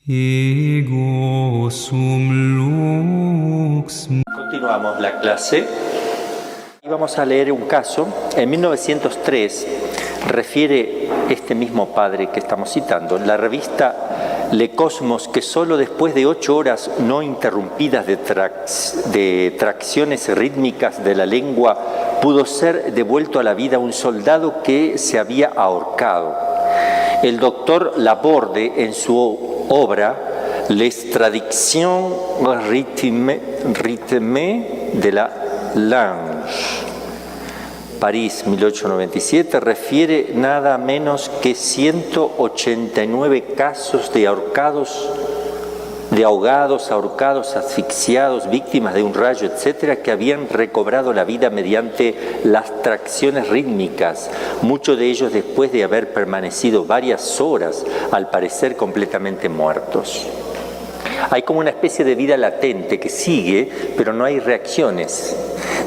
Ego sum lux. Continuamos la clase y vamos a leer un caso. En 1903 refiere este mismo padre que estamos citando, la revista Le Cosmos, que solo después de 8 horas no interrumpidas de tracciones rítmicas de la lengua pudo ser devuelto a la vida un soldado que se había ahorcado. El doctor Laborde, en su obra Les Traditions rythmées de la langue, París, 1897, refiere nada menos que 189 casos de ahogados, ahorcados, asfixiados, víctimas de un rayo, etcétera, que habían recobrado la vida mediante las tracciones rítmicas, muchos de ellos después de haber permanecido varias horas, al parecer completamente muertos. Hay como una especie de vida latente que sigue, pero no hay reacciones.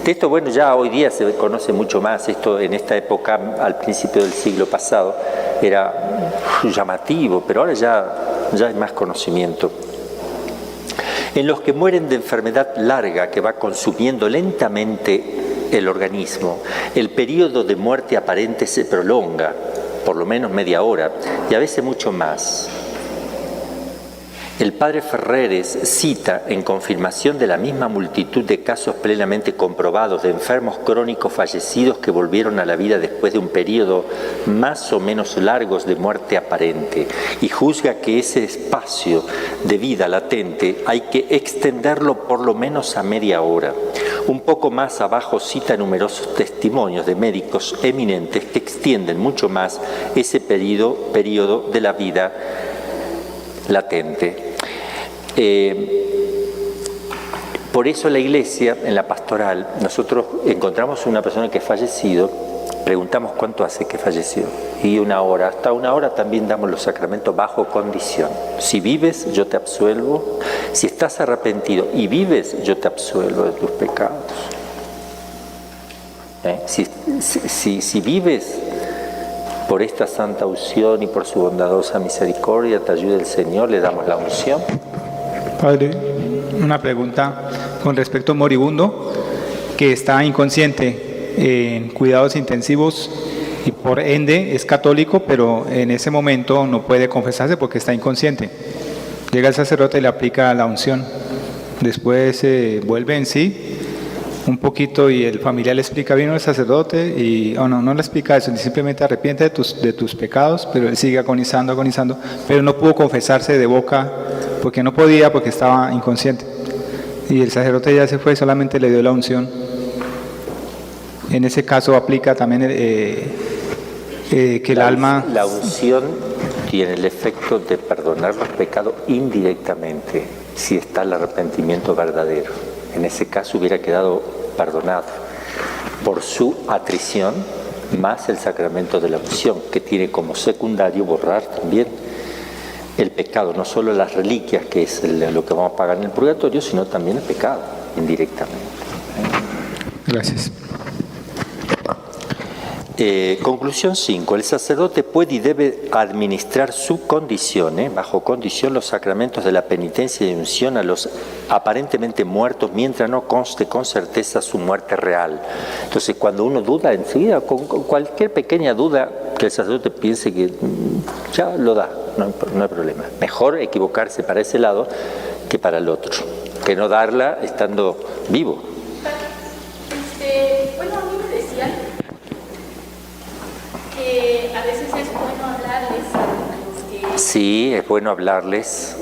De esto, bueno, ya hoy día se conoce mucho más. Esto en esta época, al principio del siglo pasado, era llamativo, pero ahora ya hay más conocimiento. En los que mueren de enfermedad larga que va consumiendo lentamente el organismo, el periodo de muerte aparente se prolonga, por lo menos media hora, y a veces mucho más. El padre Ferreres cita, en confirmación de la misma multitud de casos plenamente comprobados de enfermos crónicos fallecidos que volvieron a la vida después de un periodo más o menos largos de muerte aparente, y juzga que ese espacio de vida latente hay que extenderlo por lo menos a media hora. Un poco más abajo cita numerosos testimonios de médicos eminentes que extienden mucho más ese periodo de la vida latente. Por eso la Iglesia, en la pastoral, nosotros encontramos una persona que ha fallecido, preguntamos cuánto hace que falleció, y una hora, hasta una hora también damos los sacramentos bajo condición. Si vives, yo te absuelvo; si estás arrepentido y vives, yo te absuelvo de tus pecados. Si vives, por esta santa unción y por su bondadosa misericordia, te ayude el Señor, le damos la unción. Padre, una pregunta con respecto a un moribundo que está inconsciente en cuidados intensivos y por ende es católico, pero en ese momento no puede confesarse porque está inconsciente. Llega el sacerdote y le aplica la unción. Después vuelve en sí un poquito y el familiar le explica bien al sacerdote y no le explica eso, simplemente arrepiente de tus pecados, pero él sigue agonizando, pero no pudo confesarse de boca porque no podía, porque estaba inconsciente. Y el sacerdote ya se fue, solamente le dio la unción. En ese caso aplica también que el alma... La unción tiene el efecto de perdonar los pecados indirectamente, si está el arrepentimiento verdadero. En ese caso hubiera quedado perdonado por su atrición, más el sacramento de la unción, que tiene como secundario borrar también el pecado, no solo las reliquias, que es lo que vamos a pagar en el purgatorio, sino también el pecado, indirectamente. Gracias. Conclusión 5. El sacerdote puede y debe administrar su condición, bajo condición, los sacramentos de la penitencia y unción a los aparentemente muertos, mientras no conste con certeza su muerte real. Entonces, cuando uno duda, enseguida, con cualquier pequeña duda, que el sacerdote piense que ya lo da, no hay problema. Mejor equivocarse para ese lado que para el otro, que no darla estando vivo. Bueno, a mí me decían que a veces es bueno hablarles a los que... Sí, es bueno hablarles.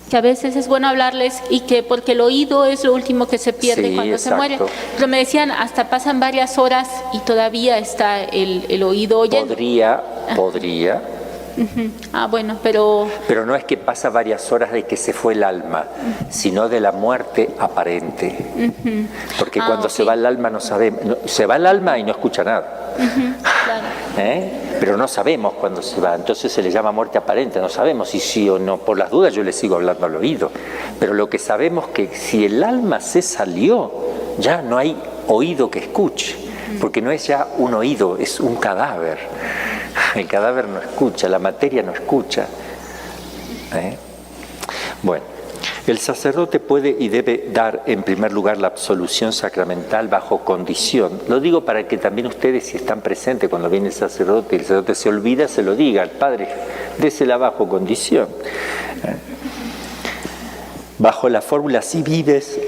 Que a veces es bueno hablarles y que porque el oído es lo último que se pierde cuando exacto. se muere. Pero me decían, hasta pasan varias horas y todavía está el oído oyendo. Podría. Bueno, pero... Pero no es que pasa varias horas de que se fue el alma, sino de la muerte aparente. Porque cuando se va el alma no sabemos. Se va el alma y no escucha nada. Claro. Pero no sabemos cuándo se va. Entonces se le llama muerte aparente. No sabemos si sí o no. Por las dudas yo le sigo hablando al oído. Pero lo que sabemos es que si el alma se salió, ya no hay oído que escuche. Porque no es ya un oído, es un cadáver. El cadáver no escucha, la materia no escucha. Bueno, el sacerdote puede y debe dar en primer lugar la absolución sacramental bajo condición. Lo digo para que también ustedes, si están presentes cuando viene el sacerdote y el sacerdote se olvida, se lo diga al padre, désela bajo condición. Bajo la fórmula si vives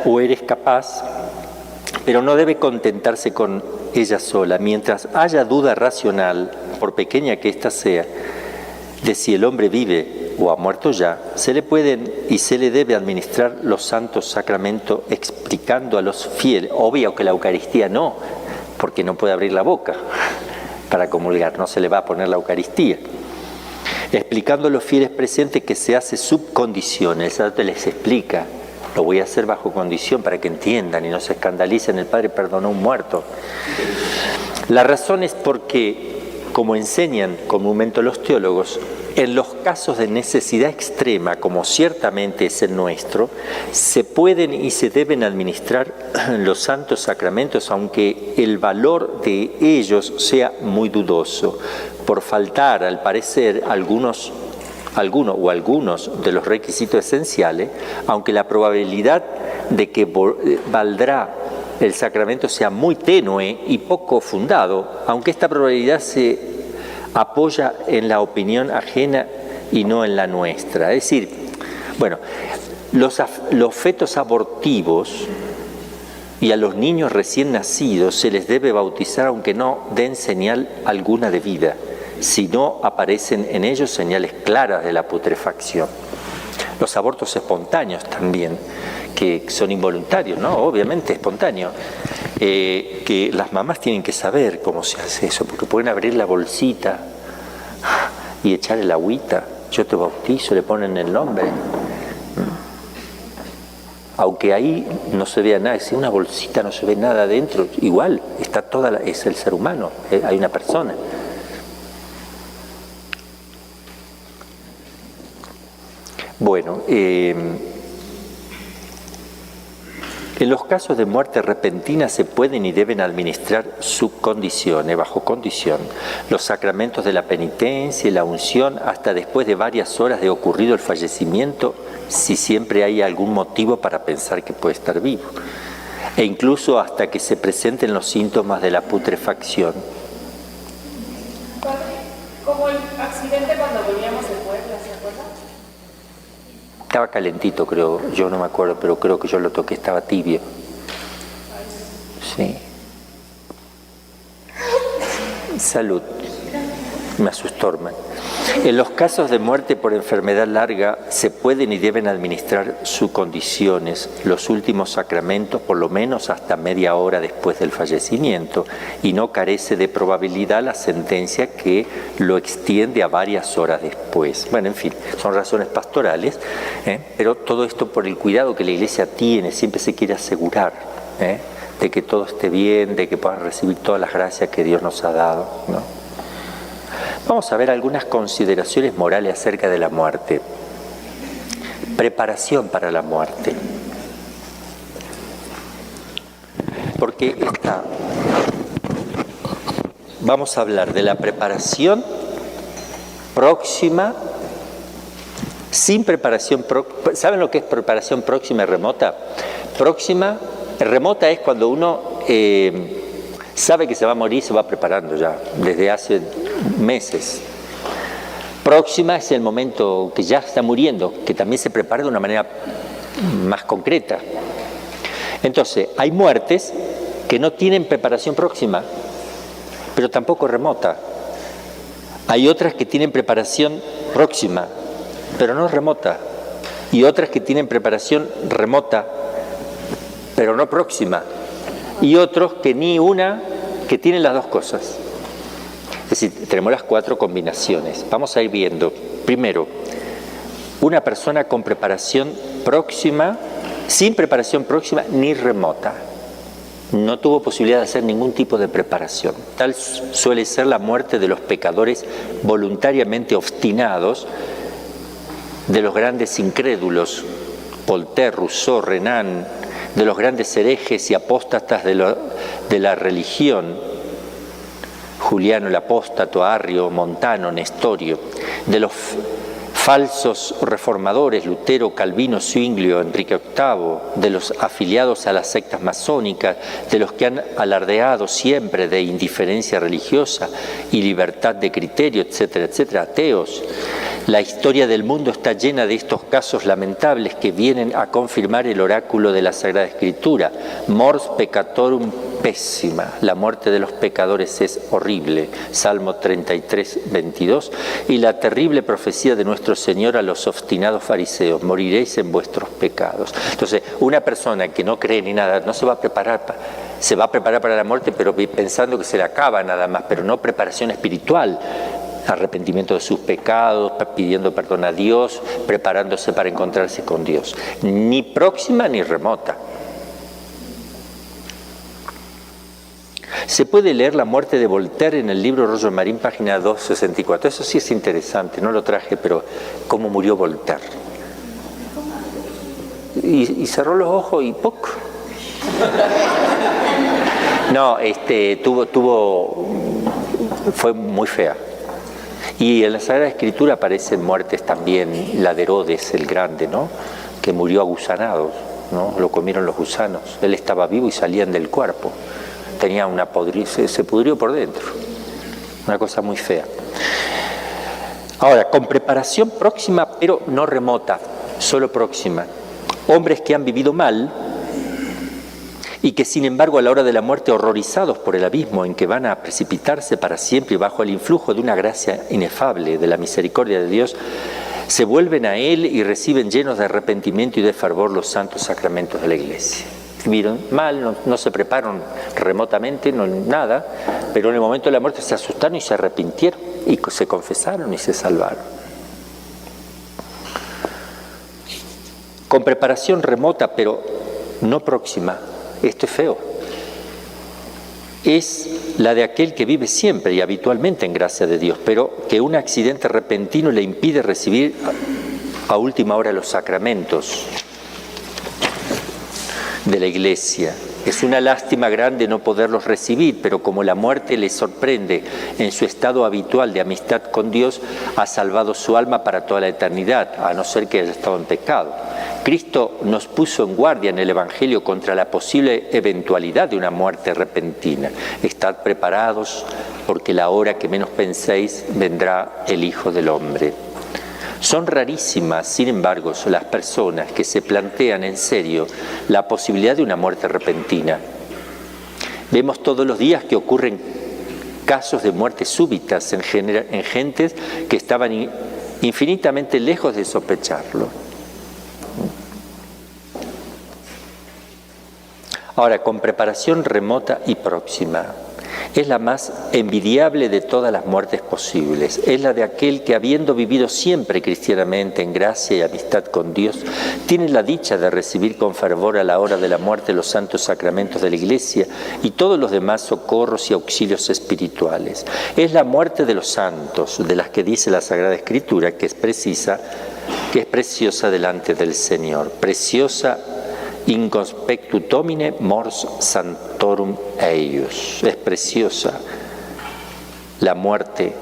o eres capaz, pero no debe contentarse con ella sola. Mientras haya duda racional, por pequeña que ésta sea, de si el hombre vive o ha muerto ya, se le pueden y se le debe administrar los santos sacramentos explicando a los fieles. Obvio que la Eucaristía no, porque no puede abrir la boca para comulgar, no se le va a poner la Eucaristía. Explicando a los fieles presentes que se hace subcondición, el sacerdote les explica, lo voy a hacer bajo condición para que entiendan y no se escandalicen, el Padre perdonó a un muerto. La razón es porque, como enseñan comúnmente los teólogos, en los casos de necesidad extrema, como ciertamente es el nuestro, se pueden y se deben administrar los santos sacramentos, aunque el valor de ellos sea muy dudoso, por faltar, al parecer, algunos de los requisitos esenciales, aunque la probabilidad de que valdrá el sacramento sea muy tenue y poco fundado, aunque esta probabilidad se apoya en la opinión ajena y no en la nuestra. Es decir, bueno, los fetos abortivos y a los niños recién nacidos se les debe bautizar aunque no den señal alguna de vida, si no aparecen en ellos señales claras de la putrefacción. Los abortos espontáneos también, que son involuntarios, ¿no? Obviamente espontáneos, que las mamás tienen que saber cómo se hace eso, porque pueden abrir la bolsita y echar el agüita, yo te bautizo, le ponen el nombre. Aunque ahí no se vea nada, si una bolsita no se ve nada adentro, igual, está es el ser humano, hay una persona. Bueno, en los casos de muerte repentina se pueden y deben administrar subcondiciones, bajo condición, los sacramentos de la penitencia y la unción hasta después de varias horas de ocurrido el fallecimiento, si siempre hay algún motivo para pensar que puede estar vivo, e incluso hasta que se presenten los síntomas de la putrefacción. Como el accidente cuando veníamos de Puebla, ¿se acuerdan? Estaba calentito, creo, yo no me acuerdo, pero creo que yo lo toqué, estaba tibio. Sí. Salud. Me asustó, hermano. En los casos de muerte por enfermedad larga se pueden y deben administrar subcondiciones, los últimos sacramentos por lo menos hasta media hora después del fallecimiento, y no carece de probabilidad la sentencia que lo extiende a varias horas después. Bueno, en fin, son razones pastorales, pero todo esto por el cuidado que la Iglesia tiene, siempre se quiere asegurar de que todo esté bien, de que puedan recibir todas las gracias que Dios nos ha dado, ¿no? Vamos a ver algunas consideraciones morales acerca de la muerte. Preparación para la muerte. Porque vamos a hablar de la preparación próxima, sin preparación próxima. ¿Saben lo que es preparación próxima y remota? Remota es cuando uno sabe que se va a morir y se va preparando ya, desde hace meses. Próxima es el momento que ya está muriendo, que también se prepara de una manera más concreta. Entonces, hay muertes que no tienen preparación próxima, pero tampoco remota. Hay otras que tienen preparación próxima, pero no remota. Y otras que tienen preparación remota, pero no próxima. Y otros que ni una, que tienen las dos cosas. Es decir, tenemos las 4 combinaciones. Vamos a ir viendo. Primero, una persona con preparación próxima, sin preparación próxima ni remota. No tuvo posibilidad de hacer ningún tipo de preparación. Tal suele ser la muerte de los pecadores voluntariamente obstinados, de los grandes incrédulos, Voltaire, Rousseau, Renan, de los grandes herejes y apóstatas de la religión Juliano el Apóstato, Arrio, Montano, Nestorio, de los falsos reformadores, Lutero, Calvino, Zwinglio, Enrique VIII, de los afiliados a las sectas masónicas, de los que han alardeado siempre de indiferencia religiosa y libertad de criterio, etcétera, etcétera, ateos. La historia del mundo está llena de estos casos lamentables que vienen a confirmar el oráculo de la Sagrada Escritura. Mors peccatorum pésima, la muerte de los pecadores es horrible, Salmo 33, 22, y la terrible profecía de nuestro Señor a los obstinados fariseos: moriréis en vuestros pecados. Entonces, una persona que no cree ni nada, no se va a preparar, se va a preparar para la muerte, pero pensando que se le acaba nada más, pero no preparación espiritual. Arrepentimiento de sus pecados, pidiendo perdón a Dios, preparándose para encontrarse con Dios. Ni próxima ni remota. Se puede leer la muerte de Voltaire en el libro Roger Marín, página 264. Eso sí es interesante, no lo traje, pero cómo murió Voltaire. Y cerró los ojos y poco. No, fue muy fea. Y en la Sagrada Escritura aparecen muertes también, la de Herodes el Grande, ¿no? Que murió agusanados, ¿no? Lo comieron los gusanos. Él estaba vivo y salían del cuerpo. Tenía una se pudrió por dentro. Una cosa muy fea. Ahora, con preparación próxima, pero no remota, solo próxima. Hombres que han vivido mal y que sin embargo a la hora de la muerte, horrorizados por el abismo en que van a precipitarse para siempre y bajo el influjo de una gracia inefable de la misericordia de Dios, se vuelven a Él y reciben llenos de arrepentimiento y de fervor los santos sacramentos de la Iglesia. Vieron mal, no se prepararon remotamente, nada, pero en el momento de la muerte se asustaron y se arrepintieron y se confesaron y se salvaron. Con preparación remota, pero no próxima. Esto es feo. Es la de aquel que vive siempre y habitualmente en gracia de Dios, pero que un accidente repentino le impide recibir a última hora los sacramentos de la Iglesia. Es una lástima grande no poderlos recibir, pero como la muerte le sorprende en su estado habitual de amistad con Dios, ha salvado su alma para toda la eternidad, a no ser que haya estado en pecado. Cristo nos puso en guardia en el Evangelio contra la posible eventualidad de una muerte repentina. Estad preparados, porque la hora que menos penséis vendrá el Hijo del Hombre. Son rarísimas, sin embargo, las personas que se plantean en serio la posibilidad de una muerte repentina. Vemos todos los días que ocurren casos de muertes súbitas en gentes que estaban infinitamente lejos de sospecharlo. Ahora, con preparación remota y próxima, es la más envidiable de todas las muertes posibles. Es la de aquel que, habiendo vivido siempre cristianamente en gracia y amistad con Dios, tiene la dicha de recibir con fervor a la hora de la muerte los santos sacramentos de la Iglesia y todos los demás socorros y auxilios espirituales. Es la muerte de los santos, de las que dice la Sagrada Escritura, que es preciosa delante del Señor. Preciosa in conspectu Domine mors sanctorum eius. Es preciosa la muerte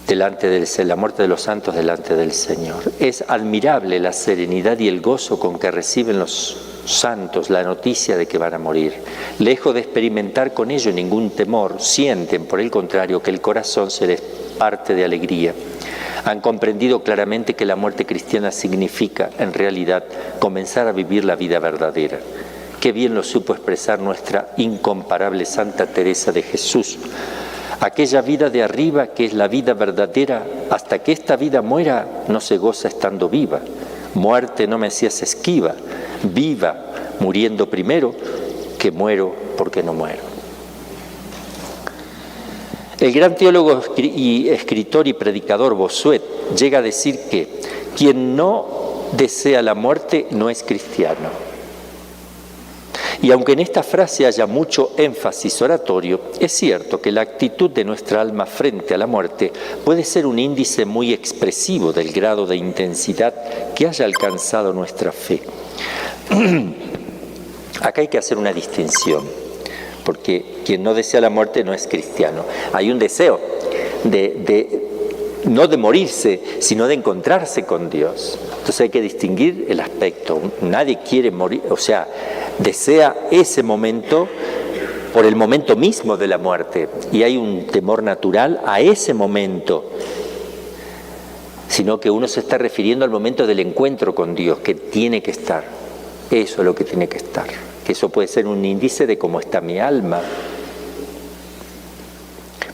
la muerte de los santos delante del Señor. Es admirable la serenidad y el gozo con que reciben los santos la noticia de que van a morir. Lejos de experimentar con ello ningún temor, sienten, por el contrario, que el corazón se les parte de alegría. Han comprendido claramente que la muerte cristiana significa, en realidad, comenzar a vivir la vida verdadera. Qué bien lo supo expresar nuestra incomparable Santa Teresa de Jesús. Aquella vida de arriba que es la vida verdadera, hasta que esta vida muera, no se goza estando viva. Muerte, no me seas esquiva, viva, muriendo primero, que muero porque no muero. El gran teólogo y escritor y predicador Bossuet llega a decir que quien no desea la muerte no es cristiano. Y aunque en esta frase haya mucho énfasis oratorio, es cierto que la actitud de nuestra alma frente a la muerte puede ser un índice muy expresivo del grado de intensidad que haya alcanzado nuestra fe. Acá hay que hacer una distinción, porque quien no desea la muerte no es cristiano. Hay un deseo no de morirse, sino de encontrarse con Dios. Entonces hay que distinguir el aspecto. Nadie quiere morir, o sea, desea ese momento por el momento mismo de la muerte, y hay un temor natural a ese momento, sino que uno se está refiriendo al momento del encuentro con Dios, que tiene que estar. Eso es lo que tiene que estar. Que eso puede ser un índice de cómo está mi alma.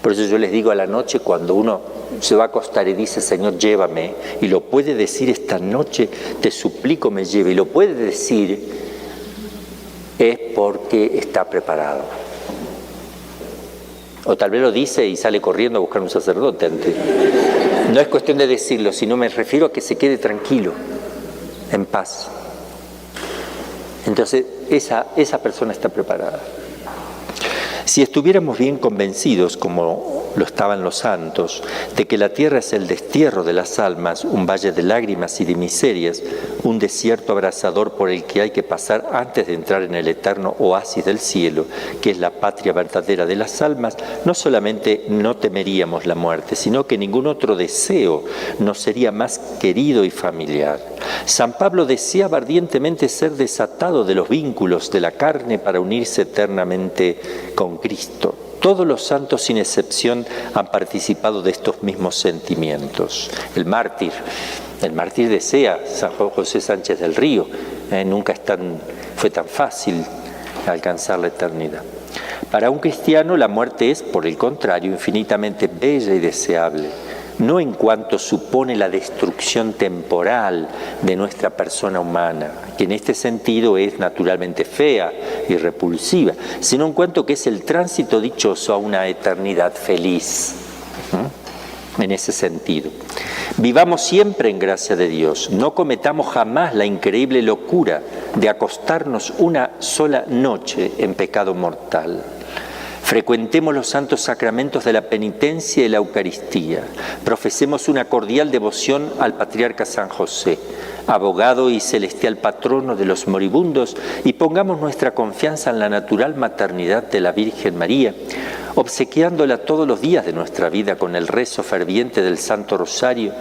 Por eso yo les digo a la noche, cuando uno se va a acostar y dice, Señor, llévame, y lo puede decir esta noche, te suplico me lleve, y lo puede decir, es porque está preparado. O tal vez lo dice y sale corriendo a buscar un sacerdote antes. No es cuestión de decirlo, sino me refiero a que se quede tranquilo, en paz. Entonces, esa persona está preparada. Si estuviéramos bien convencidos, como lo estaban los santos, de que la tierra es el destierro de las almas, un valle de lágrimas y de miserias, un desierto abrasador por el que hay que pasar antes de entrar en el eterno oasis del cielo, que es la patria verdadera de las almas, no solamente no temeríamos la muerte, sino que ningún otro deseo nos sería más querido y familiar. San Pablo deseaba ardientemente ser desatado de los vínculos de la carne para unirse eternamente con Cristo. Todos los santos, sin excepción, han participado de estos mismos sentimientos. El mártir desea, San José Sánchez del Río, nunca fue tan fácil alcanzar la eternidad. Para un cristiano la muerte es, por el contrario, infinitamente bella y deseable, no en cuanto supone la destrucción temporal de nuestra persona humana, que en este sentido es naturalmente fea y repulsiva, sino en cuanto que es el tránsito dichoso a una eternidad feliz. En ese sentido, vivamos siempre en gracia de Dios, no cometamos jamás la increíble locura de acostarnos una sola noche en pecado mortal. Frecuentemos los santos sacramentos de la penitencia y la Eucaristía. Profesemos una cordial devoción al patriarca San José, abogado y celestial patrono de los moribundos, y pongamos nuestra confianza en la natural maternidad de la Virgen María, obsequiándola todos los días de nuestra vida con el rezo ferviente del Santo Rosario,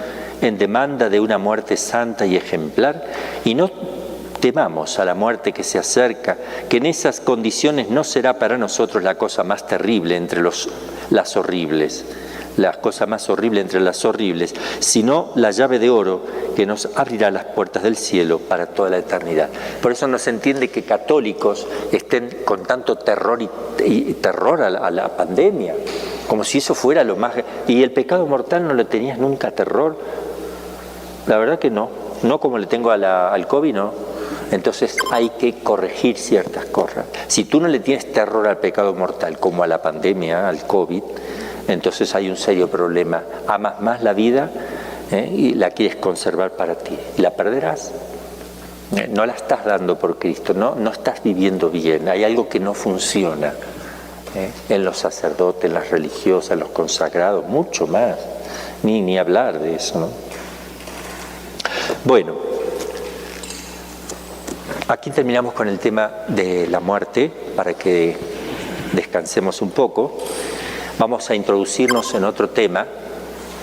en demanda de una muerte santa y ejemplar, y no temamos a la muerte que se acerca, que en esas condiciones no será para nosotros la cosa más terrible entre las horribles, la cosa más horrible entre las horribles, sino la llave de oro que nos abrirá las puertas del cielo para toda la eternidad. Por eso no se entiende que católicos estén con tanto terror y terror a la pandemia, como si eso fuera lo más... ¿Y el pecado mortal no le tenías nunca terror? La verdad que no como le tengo al COVID, no. Entonces hay que corregir ciertas cosas. Si tú no le tienes terror al pecado mortal como a la pandemia, al COVID, entonces hay un serio problema. Amas más la vida y la quieres conservar para ti. La perderás. No la estás dando por Cristo, no estás viviendo bien. Hay algo que no funciona en los sacerdotes, en las religiosas, en los consagrados, mucho más. Ni hablar de eso, ¿no? Bueno. Aquí terminamos con el tema de la muerte, para que descansemos un poco. Vamos a introducirnos en otro tema.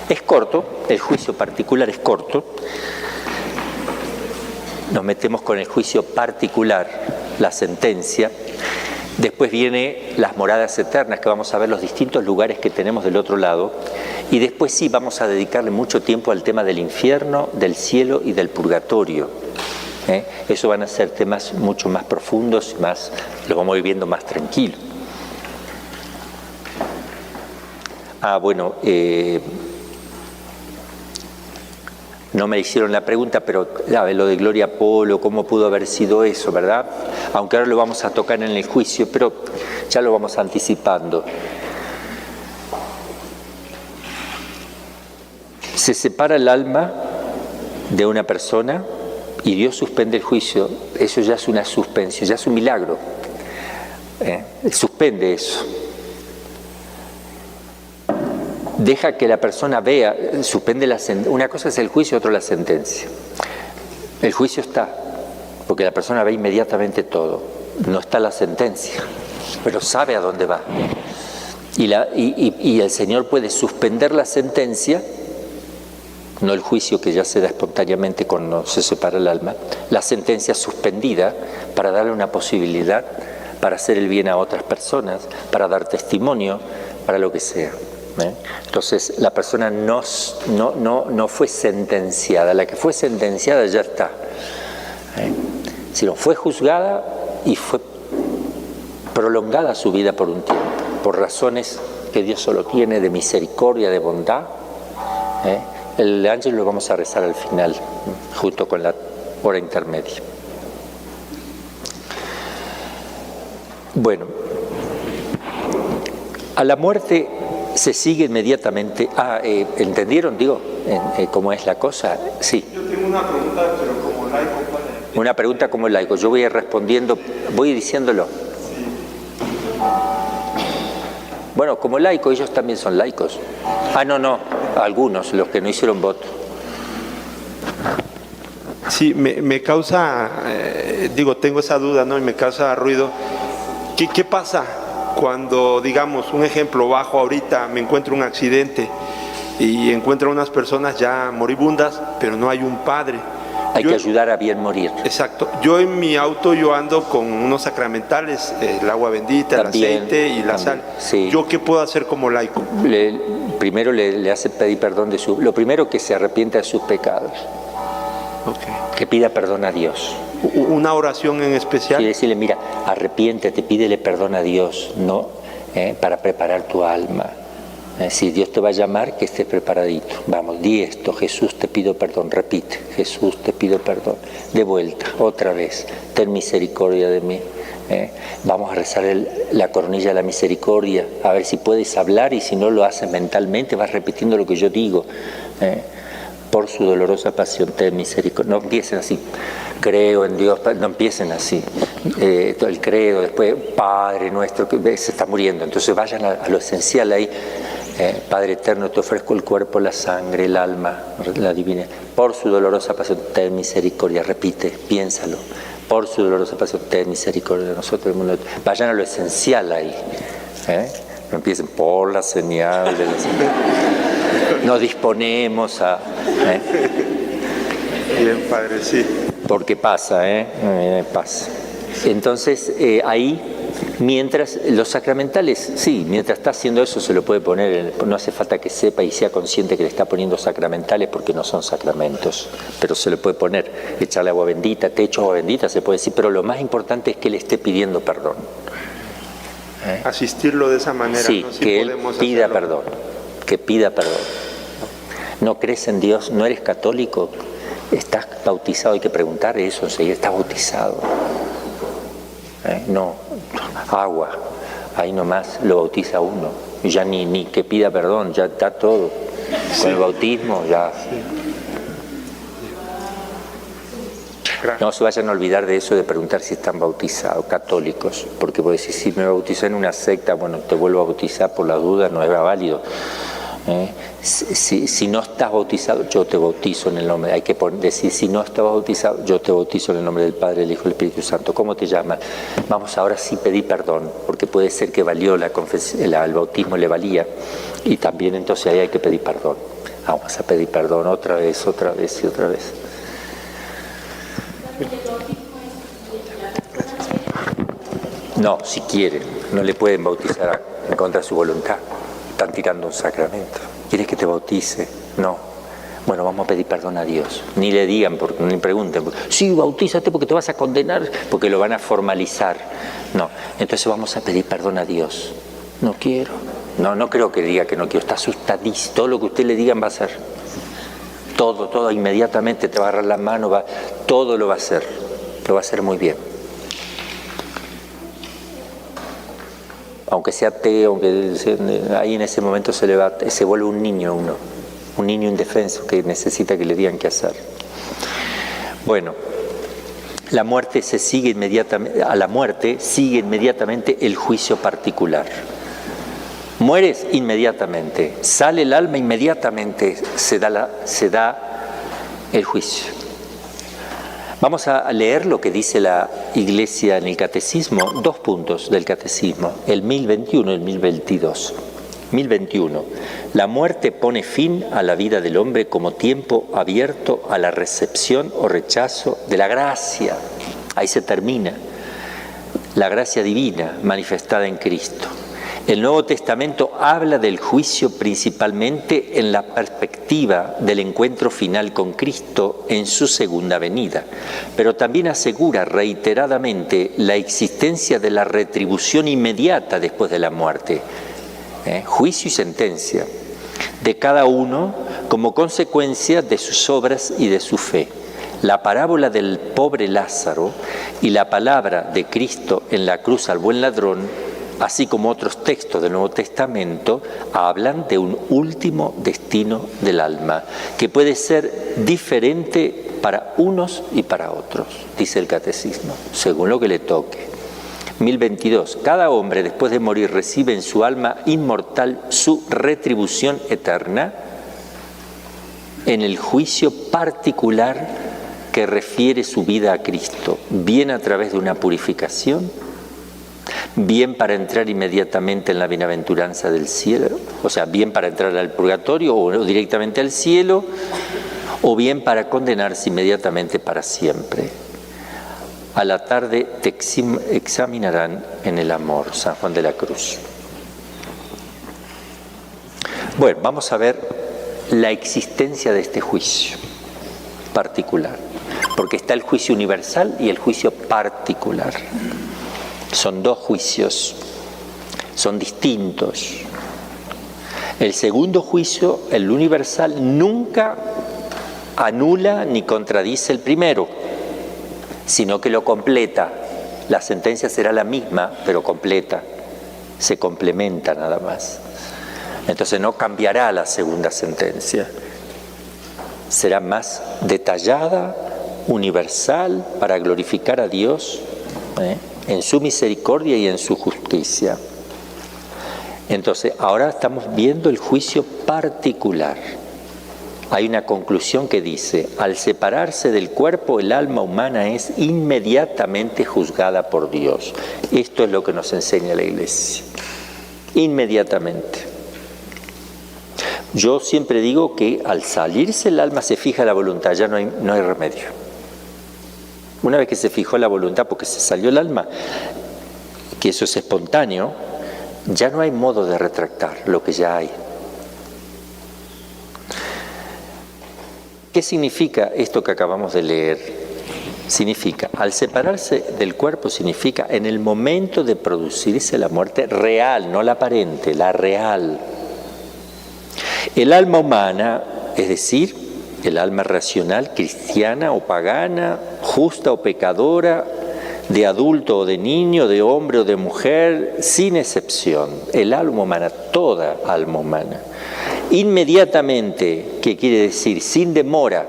Es corto, el juicio particular es corto. Nos metemos con el juicio particular, la sentencia. Después viene las moradas eternas, que vamos a ver los distintos lugares que tenemos del otro lado. Y después sí vamos a dedicarle mucho tiempo al tema del infierno, del cielo y del purgatorio. Eso van a ser temas mucho más profundos, lo vamos viviendo más tranquilo. Bueno, no me hicieron la pregunta, pero lo de Gloria Polo, cómo pudo haber sido eso, ¿verdad? Aunque ahora lo vamos a tocar en el juicio, pero ya lo vamos anticipando. Se separa el alma de una persona y Dios suspende el juicio. Eso ya es una suspensión, ya es un milagro. Suspende eso. Deja que la persona vea, suspende una cosa es el juicio, otra la sentencia. El juicio está, porque la persona ve inmediatamente todo. No está la sentencia. pero sabe a dónde va. Y el Señor puede suspender la sentencia, no el juicio que ya se da espontáneamente cuando se separa el alma, la sentencia suspendida para darle una posibilidad para hacer el bien a otras personas, para dar testimonio, para lo que sea. Entonces la persona no fue sentenciada, la que fue sentenciada ya está, sino fue juzgada y fue prolongada su vida por un tiempo, por razones que Dios solo tiene de misericordia, de bondad. El ángel lo vamos a rezar al final, junto con la hora intermedia. Bueno, a la muerte se sigue inmediatamente. ¿Entendieron? Digo, ¿cómo es la cosa? Sí. Yo tengo una pregunta, pero como laico. Una pregunta como laico. Yo voy a ir respondiendo, voy diciéndolo. Sí. Bueno, como laico, ellos también son laicos. No, algunos, los que no hicieron voto. Sí, me causa, tengo esa duda, ¿no? Y me causa ruido. ¿Qué pasa cuando, digamos, un ejemplo bajo ahorita, me encuentro un accidente y encuentro a unas personas ya moribundas, pero no hay un padre? Hay que ayudar a bien morir. Exacto. Yo en mi auto ando con unos sacramentales, el agua bendita, también, el aceite y la sal. Sí. ¿Yo qué puedo hacer como laico? Primero le hace pedir perdón lo primero, que se arrepienta de sus pecados. Okay. Que pida perdón a Dios. ¿Una oración en especial? Quiere decirle, mira, arrepiéntete, pídele perdón a Dios, ¿no? Para preparar tu alma. Si Dios te va a llamar, que estés preparadito. Vamos, di esto: Jesús, te pido perdón. Repite: Jesús, te pido perdón. De vuelta, otra vez: ten misericordia de mí. Vamos a rezar la coronilla de la misericordia, a ver si puedes hablar, y si no lo haces mentalmente, vas repitiendo lo que yo digo. Por su dolorosa pasión, ten misericordia. No empiecen así: creo en Dios, no empiecen así. El credo, después Padre nuestro, que se está muriendo. Entonces vayan a lo esencial ahí. Padre eterno, te ofrezco el cuerpo, la sangre, el alma, la divina. Por su dolorosa pasión, ten misericordia. Repite, piénsalo. Por su dolorosa pasión, ten misericordia de nosotros, del mundo. Vayan a lo esencial ahí. No empiecen por la señal de la señal. Nos disponemos a... Bien, Padre, sí. Porque pasa, pasa. Entonces, ahí, mientras los sacramentales, sí, mientras está haciendo eso se lo puede poner, no hace falta que sepa y sea consciente que le está poniendo sacramentales, porque no son sacramentos, pero se le puede poner, echarle agua bendita, te echo agua bendita, se puede decir, pero lo más importante es que le esté pidiendo perdón. Asistirlo de esa manera. Sí, ¿no? Si que él pida hacerlo. perdón, que pida perdón. ¿No crees en Dios? ¿No eres católico? ¿Estás bautizado? Hay que preguntar eso, si ¿estás bautizado? No, agua, ahí nomás lo bautiza uno. Ya ni que pida perdón, ya está todo. Con el bautismo ya... No se vayan a olvidar de eso, de preguntar si están bautizados, católicos, porque vos decís, si me bautizé en una secta, bueno, te vuelvo a bautizar por la duda, no es válido. Si no estás bautizado, yo te bautizo en el nombre. Hay que decir, si no estás bautizado, yo te bautizo en el nombre del Padre, del Hijo y del Espíritu Santo. ¿Cómo te llamas? Vamos, ahora sí pedí perdón, porque puede ser que valió el bautismo, le valía, y también entonces ahí hay que pedir perdón. Vamos a pedir perdón otra vez y otra vez. No, si quieren, no le pueden bautizar en contra de su voluntad. Están tirando un sacramento. ¿Quieres que te bautice? No. Bueno, vamos a pedir perdón a Dios. Ni le digan, ni pregunten. Sí, bautízate porque te vas a condenar, porque lo van a formalizar. No. Entonces vamos a pedir perdón a Dios. No quiero. No creo que diga que no quiero. Está asustadísimo. Todo lo que usted le digan va a hacer. Todo, inmediatamente te va a agarrar la mano, todo lo va a hacer. Lo va a hacer muy bien. Aunque sea ateo, aunque ahí en ese momento se vuelve un niño un niño indefenso que necesita que le digan qué hacer. Bueno, la muerte a la muerte sigue inmediatamente el juicio particular. Mueres inmediatamente, sale el alma inmediatamente, se da el juicio. Vamos a leer lo que dice la Iglesia en el Catecismo, 2 puntos del Catecismo, el 1021 y el 1022. 1021. La muerte pone fin a la vida del hombre como tiempo abierto a la recepción o rechazo de la gracia. Ahí se termina. La gracia divina manifestada en Cristo. El Nuevo Testamento habla del juicio principalmente en la perspectiva del encuentro final con Cristo en su segunda venida, pero también asegura reiteradamente la existencia de la retribución inmediata después de la muerte, juicio y sentencia de cada uno como consecuencia de sus obras y de su fe. La parábola del pobre Lázaro y la palabra de Cristo en la cruz al buen ladrón, así como otros textos del Nuevo Testamento, hablan de un último destino del alma, que puede ser diferente para unos y para otros, dice el Catecismo, según lo que le toque. 1022. Cada hombre después de morir recibe en su alma inmortal su retribución eterna en el juicio particular que refiere su vida a Cristo, bien a través de una purificación, bien para entrar inmediatamente en la bienaventuranza del cielo, o sea, bien para entrar al purgatorio o directamente al cielo, o bien para condenarse inmediatamente para siempre. A la tarde te examinarán en el amor, San Juan de la Cruz. Bueno, vamos a ver la existencia de este juicio particular, porque está el juicio universal y el juicio particular. Son 2 juicios, son distintos. El segundo juicio, el universal, nunca anula ni contradice el primero, sino que lo completa. La sentencia será la misma, pero completa, se complementa nada más. Entonces no cambiará la segunda sentencia, será más detallada, universal, para glorificar a Dios en su misericordia y en su justicia. Entonces ahora estamos viendo el juicio particular. Hay una conclusión que dice: al separarse del cuerpo, el alma humana es inmediatamente juzgada por Dios. Esto es lo que nos enseña la Iglesia. Inmediatamente. Yo siempre digo que al salirse el alma se fija la voluntad, ya no hay remedio. Una vez que se fijó la voluntad porque se salió el alma, que eso es espontáneo, ya no hay modo de retractar lo que ya hay. ¿Qué significa esto que acabamos de leer? Significa, al separarse del cuerpo, significa en el momento de producirse la muerte real, no la aparente, la real. El alma humana, es decir, el alma racional, cristiana o pagana, justa o pecadora, de adulto o de niño, de hombre o de mujer, sin excepción. El alma humana, toda alma humana. Inmediatamente, ¿qué quiere decir? Sin demora,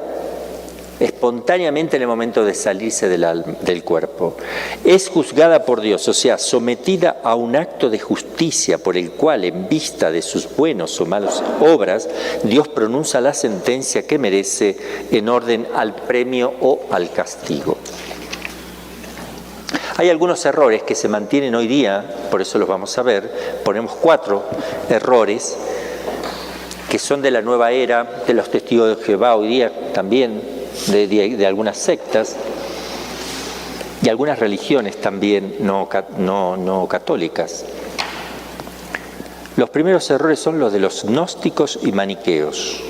espontáneamente en el momento de salirse del cuerpo, es juzgada por Dios, o sea, sometida a un acto de justicia por el cual, en vista de sus buenos o malas obras, Dios pronuncia la sentencia que merece en orden al premio o al castigo. Hay algunos errores que se mantienen hoy día, por eso los vamos a ver. Ponemos 4 errores que son de la nueva era, de los testigos de Jehová hoy día también, de algunas sectas y algunas religiones también no católicas. Los primeros errores son los de los gnósticos y maniqueos,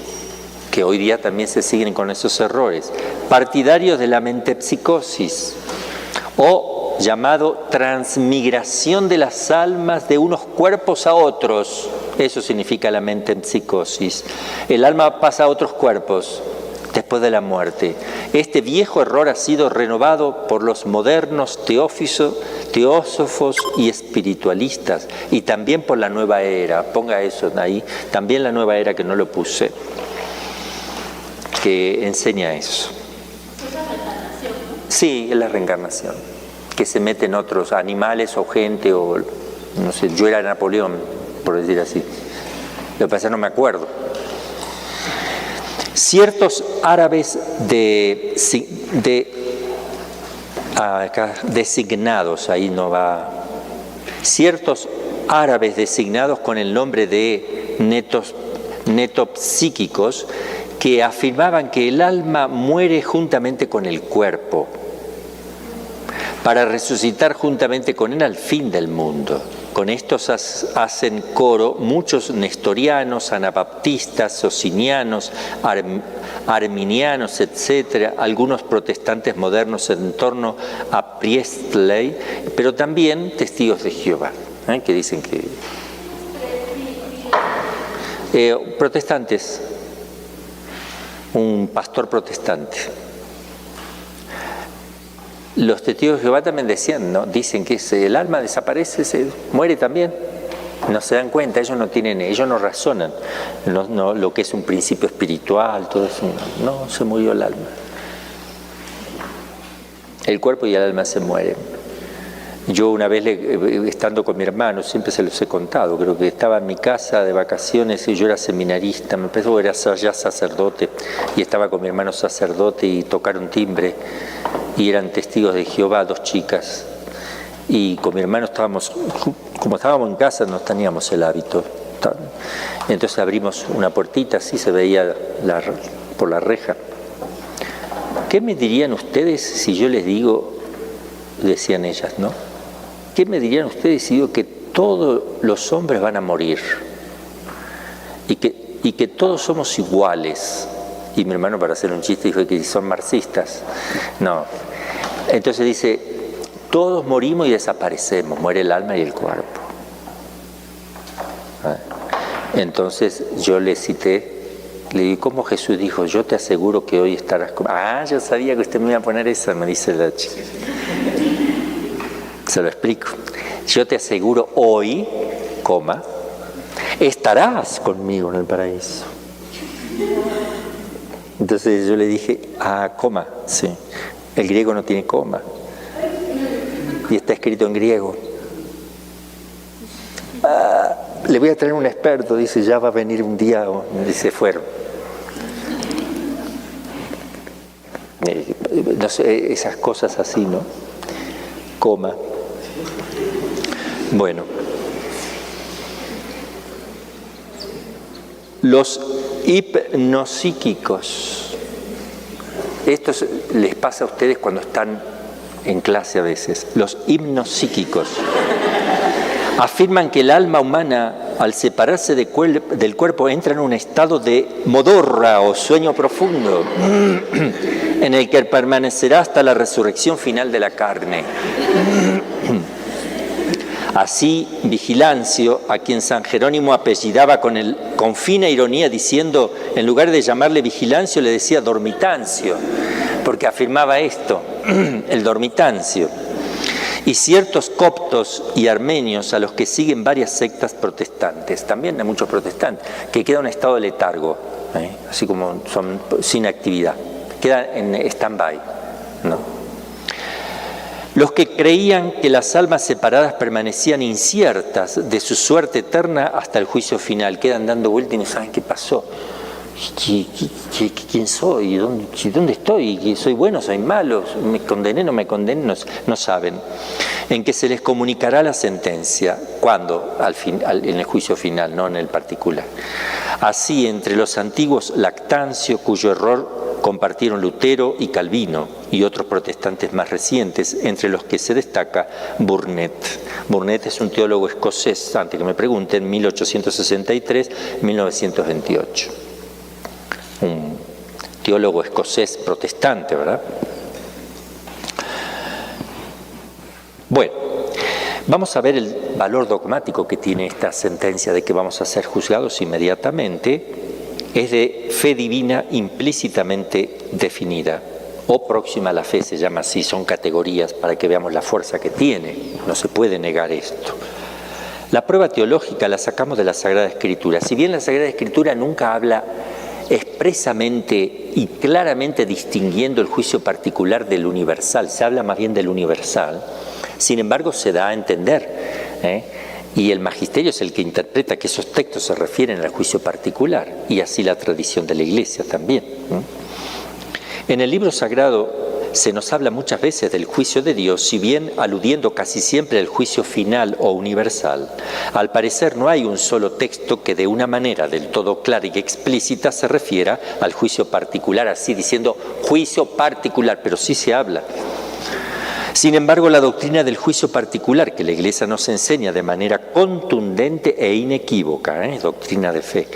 que hoy día también se siguen con esos errores. Partidarios de la metempsicosis, o llamado transmigración de las almas de unos cuerpos a otros. Eso significa la metempsicosis. El alma pasa a otros cuerpos después de la muerte. Este viejo error ha sido renovado por los modernos teósofos y espiritualistas, y también por la nueva era. Ponga eso ahí, también la nueva era, que no lo puse, que enseña eso. Sí, es la reencarnación, que se meten otros animales o gente, o no sé, yo era Napoleón, por decir así. Lo que pasa es que no me acuerdo. Ciertos árabes de acá designados, ahí no va, ciertos árabes designados con el nombre de netopsíquicos, que afirmaban que el alma muere juntamente con el cuerpo para resucitar juntamente con él al fin del mundo. Con estos hacen coro muchos nestorianos, anabaptistas, socinianos, arminianos, etc., algunos protestantes modernos en torno a Priestley, pero también testigos de Jehová, que dicen que... protestantes, un pastor protestante. Los testigos de Jehová también decían, ¿no? Dicen que el alma desaparece, se muere también. No se dan cuenta, ellos no razonan lo que es un principio espiritual, todo eso. No, se murió el alma. El cuerpo y el alma se mueren. Yo una vez, estando con mi hermano, siempre se los he contado, creo que estaba en mi casa de vacaciones y yo era seminarista, me empezó a ver ya sacerdote, y estaba con mi hermano sacerdote y tocaron timbre, y eran testigos de Jehová, 2 chicas, y con mi hermano como estábamos en casa, no teníamos el hábito, entonces abrimos una puertita, así se veía por la reja. ¿Qué me dirían ustedes si yo les digo, decían ellas, ¿no? ¿Qué me dirían ustedes si digo que todos los hombres van a morir y que todos somos iguales? Y mi hermano, para hacer un chiste, dijo que son marxistas. No. Entonces dice, todos morimos y desaparecemos, muere el alma y el cuerpo. Entonces yo le cité, le digo, ¿cómo Jesús dijo? Yo te aseguro que hoy estarás con... Ah, yo sabía que usted me iba a poner esa, me dice la chica. Se lo explico. Yo te aseguro hoy, estarás conmigo en el paraíso. Entonces yo le dije, sí. El griego no tiene coma. Y está escrito en griego. Le voy a traer un experto, dice, ya va a venir un día, y se fueron. No sé, esas cosas así, ¿no? Coma. Bueno. Los hipnosíquicos. Esto les pasa a ustedes cuando están en clase a veces. Los hipnosíquicos afirman que el alma humana, al separarse del cuerpo, entra en un estado de modorra o sueño profundo, en el que permanecerá hasta la resurrección final de la carne. Así, Vigilancio, a quien San Jerónimo apellidaba con fina ironía, diciendo, en lugar de llamarle Vigilancio, le decía Dormitancio, porque afirmaba esto, el dormitancio. Y ciertos coptos y armenios, a los que siguen varias sectas protestantes, también hay muchos protestantes, que quedan en estado de letargo, así como son sin actividad, quedan en stand-by, ¿no? Los que creían que las almas separadas permanecían inciertas de su suerte eterna hasta el juicio final, quedan dando vueltas y no saben qué pasó. ¿Quién soy? ¿Dónde estoy? ¿Soy bueno? ¿Soy malo? ¿Me condené? ¿No me condené? No saben. En que se les comunicará la sentencia. ¿Cuándo? En el juicio final, no en el particular. Así, entre los antiguos Lactancio, cuyo error compartieron Lutero y Calvino, y otros protestantes más recientes, entre los que se destaca Burnet. Burnet es un teólogo escocés, antes que me pregunten, 1863-1928. Un teólogo escocés protestante, ¿verdad? Bueno, vamos a ver el valor dogmático que tiene esta sentencia de que vamos a ser juzgados inmediatamente. Es de fe divina implícitamente definida, o próxima a la fe, se llama así, son categorías para que veamos la fuerza que tiene, no se puede negar esto. La prueba teológica la sacamos de la Sagrada Escritura. Si bien la Sagrada Escritura nunca habla expresamente y claramente distinguiendo el juicio particular del universal, se habla más bien del universal, sin embargo se da a entender, y el magisterio es el que interpreta que esos textos se refieren al juicio particular, y así la tradición de la Iglesia también. En el libro sagrado se nos habla muchas veces del juicio de Dios, si bien aludiendo casi siempre al juicio final o universal. Al parecer no hay un solo texto que de una manera del todo clara y explícita se refiera al juicio particular, así diciendo juicio particular, pero sí se habla. Sin embargo, la doctrina del juicio particular que la Iglesia nos enseña de manera contundente e inequívoca, doctrina de fe,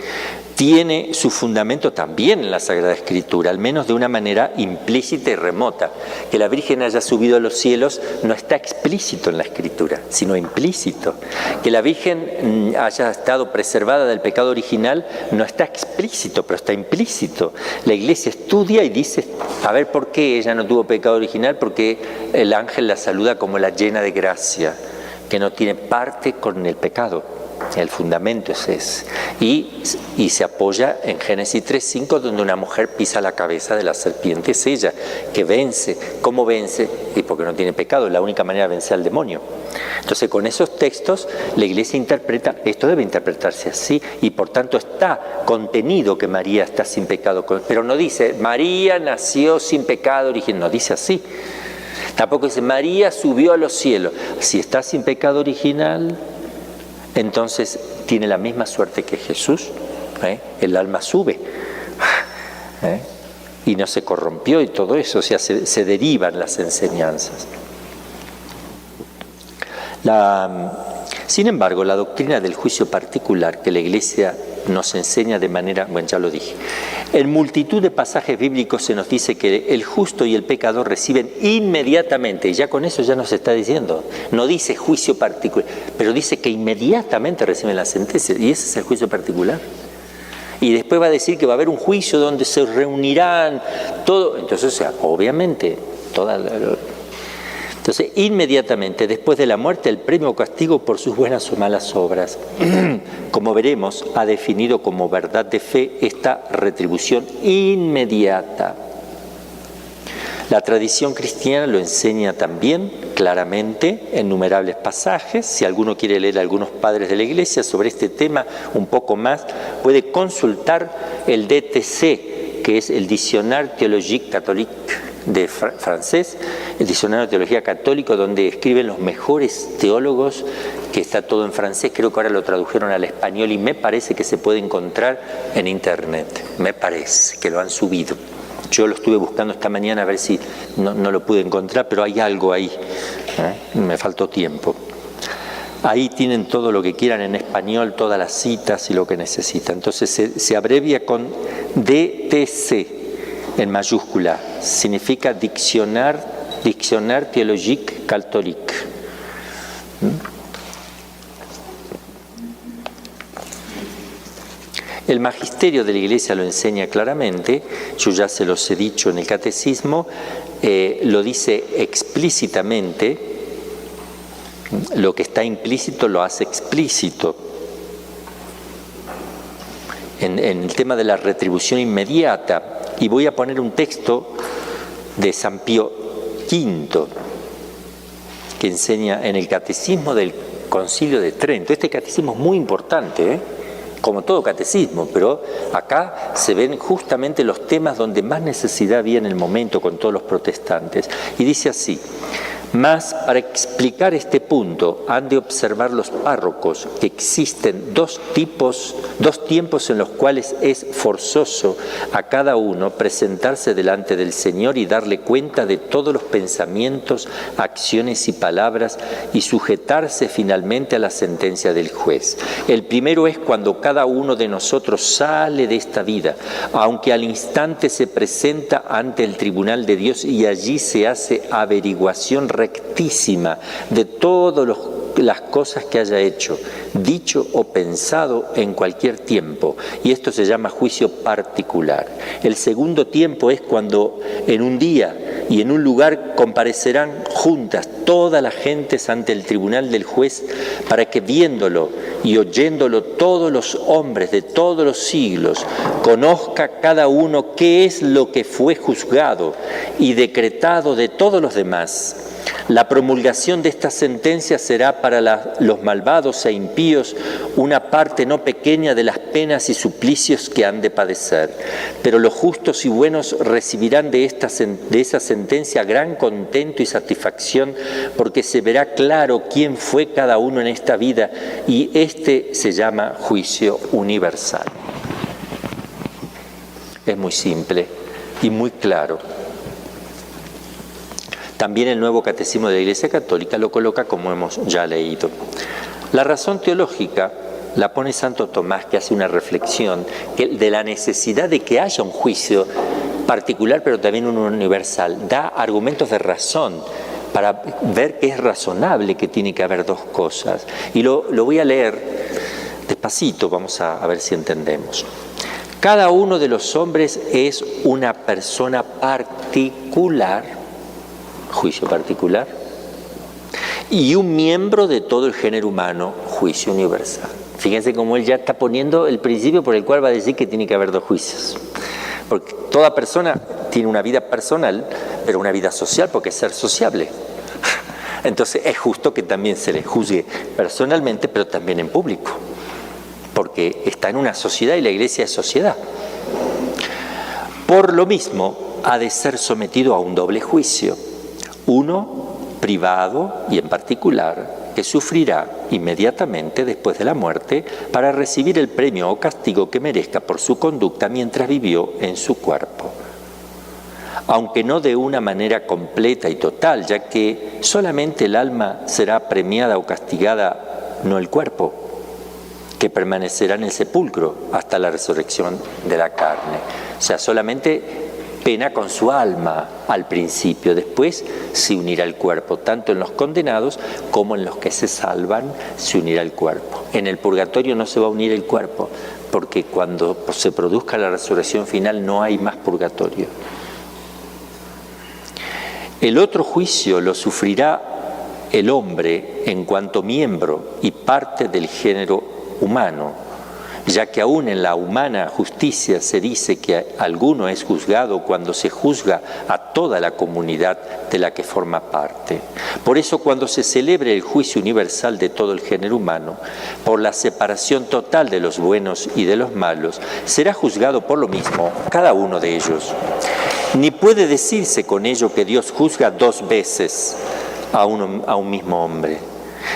tiene su fundamento también en la Sagrada Escritura, al menos de una manera implícita y remota. Que la Virgen haya subido a los cielos no está explícito en la Escritura, sino implícito. Que la Virgen haya estado preservada del pecado original no está explícito, pero está implícito. La Iglesia estudia y dice, a ver, ¿por qué ella no tuvo pecado original? Porque el ángel la saluda como la llena de gracia, que no tiene parte con el pecado. El fundamento es ese. Y se apoya en Génesis 3:5, donde una mujer pisa la cabeza de la serpiente, es ella, que vence. ¿Cómo vence? Y porque no tiene pecado, es la única manera de vencer al demonio. Entonces, con esos textos, la Iglesia interpreta, esto debe interpretarse así, y por tanto está contenido que María está sin pecado, pero no dice, María nació sin pecado original, no dice así. Tampoco dice, María subió a los cielos. Si está sin pecado original, entonces tiene la misma suerte que Jesús, el alma sube y no se corrompió y todo eso, o sea, se derivan las enseñanzas. Sin embargo, la doctrina del juicio particular que la Iglesia nos enseña de manera, bueno, ya lo dije, en multitud de pasajes bíblicos se nos dice que el justo y el pecador reciben inmediatamente, y ya con eso ya nos está diciendo, no dice juicio particular, pero dice que inmediatamente reciben la sentencia, y ese es el juicio particular. Y después va a decir que va a haber un juicio donde se reunirán todo, entonces, o sea, obviamente, entonces, inmediatamente después de la muerte, el premio o castigo por sus buenas o malas obras. Como veremos, ha definido como verdad de fe esta retribución inmediata. La tradición cristiana lo enseña también claramente en innumerables pasajes. Si alguno quiere leer a algunos padres de la Iglesia sobre este tema un poco más, puede consultar el DTC, que es el Dictionnaire Théologique Catholique de francés, el Diccionario de Teología Católico, donde escriben los mejores teólogos, que está todo en francés. Creo que ahora lo tradujeron al español y me parece que se puede encontrar en internet. Me parece que lo han subido. Yo lo estuve buscando esta mañana a ver si no lo pude encontrar, pero hay algo ahí. Me faltó tiempo. Ahí tienen todo lo que quieran en español, todas las citas y lo que necesitan. Entonces se abrevia con DTC en mayúscula. Significa Dictionnaire Théologique Catholique. El magisterio de la Iglesia lo enseña claramente, yo ya se los he dicho en el catecismo, lo dice explícitamente, lo que está implícito lo hace explícito. En el tema de la retribución inmediata, y voy a poner un texto de San Pío V, que enseña en el catecismo del Concilio de Trento. Este catecismo es muy importante, como todo catecismo, pero acá se ven justamente los temas donde más necesidad había en el momento con todos los protestantes. Y dice así: mas para explicar este punto han de observar los párrocos que existen dos tiempos en los cuales es forzoso a cada uno presentarse delante del Señor y darle cuenta de todos los pensamientos, acciones y palabras y sujetarse finalmente a la sentencia del juez. El primero es cuando cada uno de nosotros sale de esta vida, aunque al instante se presenta ante el tribunal de Dios y allí se hace averiguación rectísima de todas las cosas que haya hecho, dicho o pensado en cualquier tiempo, y esto se llama juicio particular. El segundo tiempo es cuando en un día y en un lugar comparecerán juntas todas las gentes ante el tribunal del juez, para que viéndolo y oyéndolo todos los hombres de todos los siglos, conozca cada uno qué es lo que fue juzgado y decretado de todos los demás, La promulgación de esta sentencia será para los malvados e impíos una parte no pequeña de las penas y suplicios que han de padecer, pero los justos y buenos recibirán de esa sentencia gran contento y satisfacción, porque se verá claro quién fue cada uno en esta vida, y este se llama juicio universal. Es muy simple y muy claro. También el Nuevo Catecismo de la Iglesia Católica lo coloca como hemos ya leído. La razón teológica la pone Santo Tomás, que hace una reflexión de la necesidad de que haya un juicio particular, pero también uno universal. Da argumentos de razón para ver que es razonable que tiene que haber dos cosas. Y lo voy a leer despacito, vamos a ver si entendemos. Cada uno de los hombres es una persona particular, juicio particular, y un miembro de todo el género humano, juicio universal. Fíjense cómo él ya está poniendo el principio por el cual va a decir que tiene que haber dos juicios. Porque toda persona tiene una vida personal, pero una vida social, porque es ser sociable. Entonces es justo que también se le juzgue personalmente, pero también en público, porque está en una sociedad y la Iglesia es sociedad. Por lo mismo, ha de ser sometido a un doble juicio. Uno privado y en particular, que sufrirá inmediatamente después de la muerte para recibir el premio o castigo que merezca por su conducta mientras vivió en su cuerpo. Aunque no de una manera completa y total, ya que solamente el alma será premiada o castigada, no el cuerpo, que permanecerá en el sepulcro hasta la resurrección de la carne. O sea, solamente pena con su alma al principio, después se unirá el cuerpo, tanto en los condenados como en los que se salvan se unirá el cuerpo. En el purgatorio no se va a unir el cuerpo, porque cuando se produzca la resurrección final no hay más purgatorio. El otro juicio lo sufrirá el hombre en cuanto miembro y parte del género humano, ya que aún en la humana justicia se dice que alguno es juzgado cuando se juzga a toda la comunidad de la que forma parte. Por eso, cuando se celebre el juicio universal de todo el género humano, por la separación total de los buenos y de los malos, será juzgado por lo mismo cada uno de ellos. Ni puede decirse con ello que Dios juzga dos veces a un mismo hombre,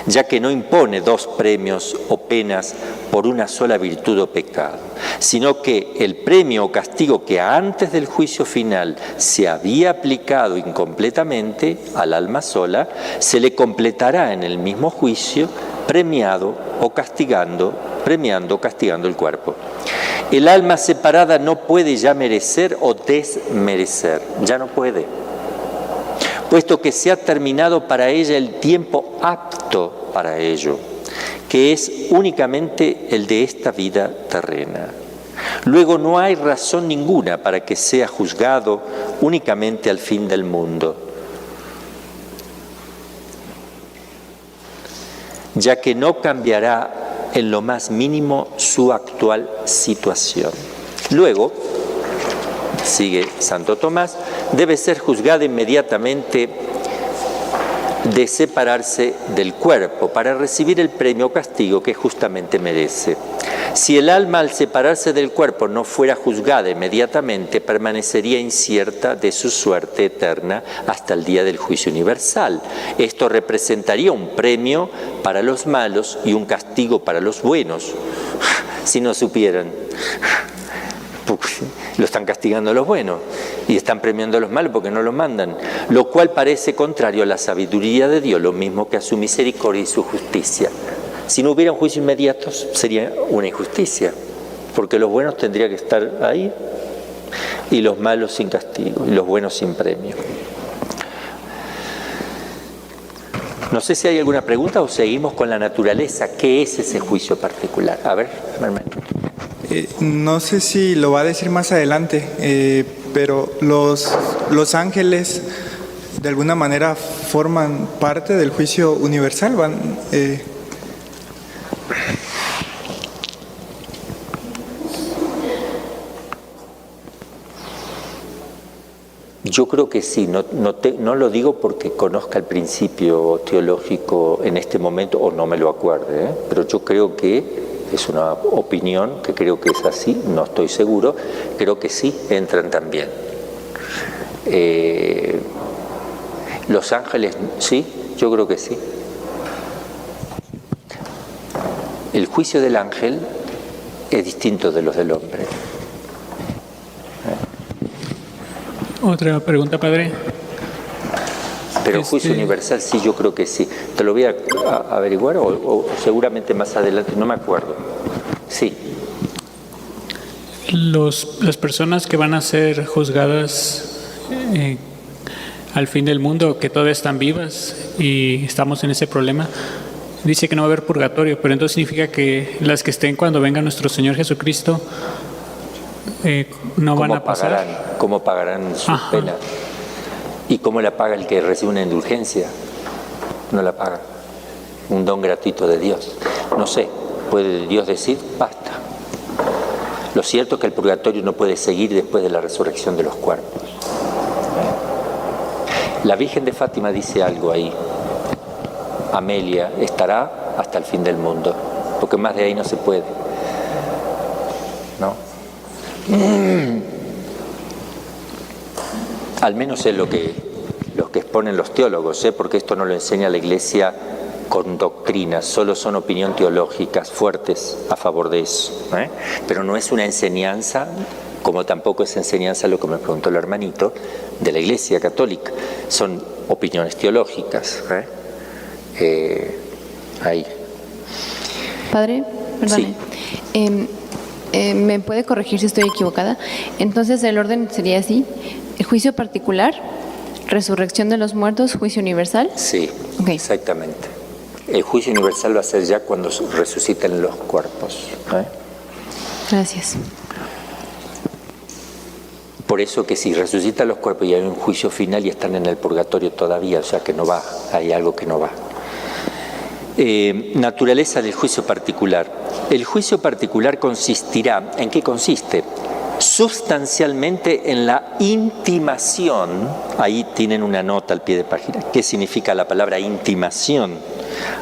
ya que no impone dos premios o penas por una sola virtud o pecado, sino que el premio o castigo que antes del juicio final se había aplicado incompletamente al alma sola, se le completará en el mismo juicio, premiando o castigando el cuerpo. El alma separada no puede ya merecer o desmerecer, ya no puede, puesto que se ha terminado para ella el tiempo apto para ello, que es únicamente el de esta vida terrena. Luego no hay razón ninguna para que sea juzgado únicamente al fin del mundo, ya que no cambiará en lo más mínimo su actual situación. Luego, sigue Santo Tomás, debe ser juzgado inmediatamente de separarse del cuerpo para recibir el premio o castigo que justamente merece. Si el alma al separarse del cuerpo no fuera juzgada inmediatamente, permanecería incierta de su suerte eterna hasta el día del juicio universal. Esto representaría un premio para los malos y un castigo para los buenos, si no supieran. Lo están castigando a los buenos y están premiando a los malos porque no los mandan, lo cual parece contrario a la sabiduría de Dios, lo mismo que a su misericordia y su justicia. Si no hubiera un juicio inmediato sería una injusticia, porque los buenos tendrían que estar ahí y los malos sin castigo y los buenos sin premio. No sé si hay alguna pregunta o seguimos con la naturaleza. ¿Qué es ese juicio particular? A ver, hermano. No sé si lo va a decir más adelante, pero los ángeles de alguna manera forman parte del juicio universal. Yo creo que sí, no lo digo porque conozca el principio teológico en este momento o no me lo acuerde, pero yo creo que es una opinión que creo que es así, no estoy seguro, creo que sí entran también. Los ángeles, sí, yo creo que sí. El juicio del ángel es distinto de los del hombre. Otra pregunta, padre. Pero el juicio universal sí, yo creo que sí. Te lo voy a averiguar o seguramente más adelante, no me acuerdo. Sí. Las personas que van a ser juzgadas al fin del mundo, que todavía están vivas y estamos en ese problema, dice que no va a haber purgatorio, pero entonces significa que las que estén cuando venga nuestro Señor Jesucristo no van a pasar. ¿Cómo pagarán su pena? ¿Y cómo la paga el que recibe una indulgencia? No la paga. Un don gratuito de Dios. No sé, ¿puede Dios decir basta? Lo cierto es que el purgatorio no puede seguir después de la resurrección de los cuerpos. La Virgen de Fátima dice algo ahí. Amelia estará hasta el fin del mundo, porque más de ahí no se puede. ¿No? Al menos es lo que exponen los teólogos, porque esto no lo enseña la Iglesia con doctrinas, solo son opiniones teológicas fuertes a favor de eso, pero no es una enseñanza, como tampoco es enseñanza lo que me preguntó el hermanito, de la Iglesia Católica, son opiniones teológicas. Ahí. Padre, perdone. Sí. ¿Me puede corregir si estoy equivocada? Entonces el orden sería así: el juicio particular, resurrección de los muertos, juicio universal. Sí, exactamente. El juicio universal va a ser ya cuando resuciten los cuerpos. Gracias. Por eso que si resucitan los cuerpos y hay un juicio final y están en el purgatorio todavía, o sea que no va, hay algo que no va. Naturaleza del juicio particular. El juicio particular consistirá, ¿en qué consiste? Sustancialmente en la intimación, ahí tienen una nota al pie de página. ¿Qué significa la palabra intimación?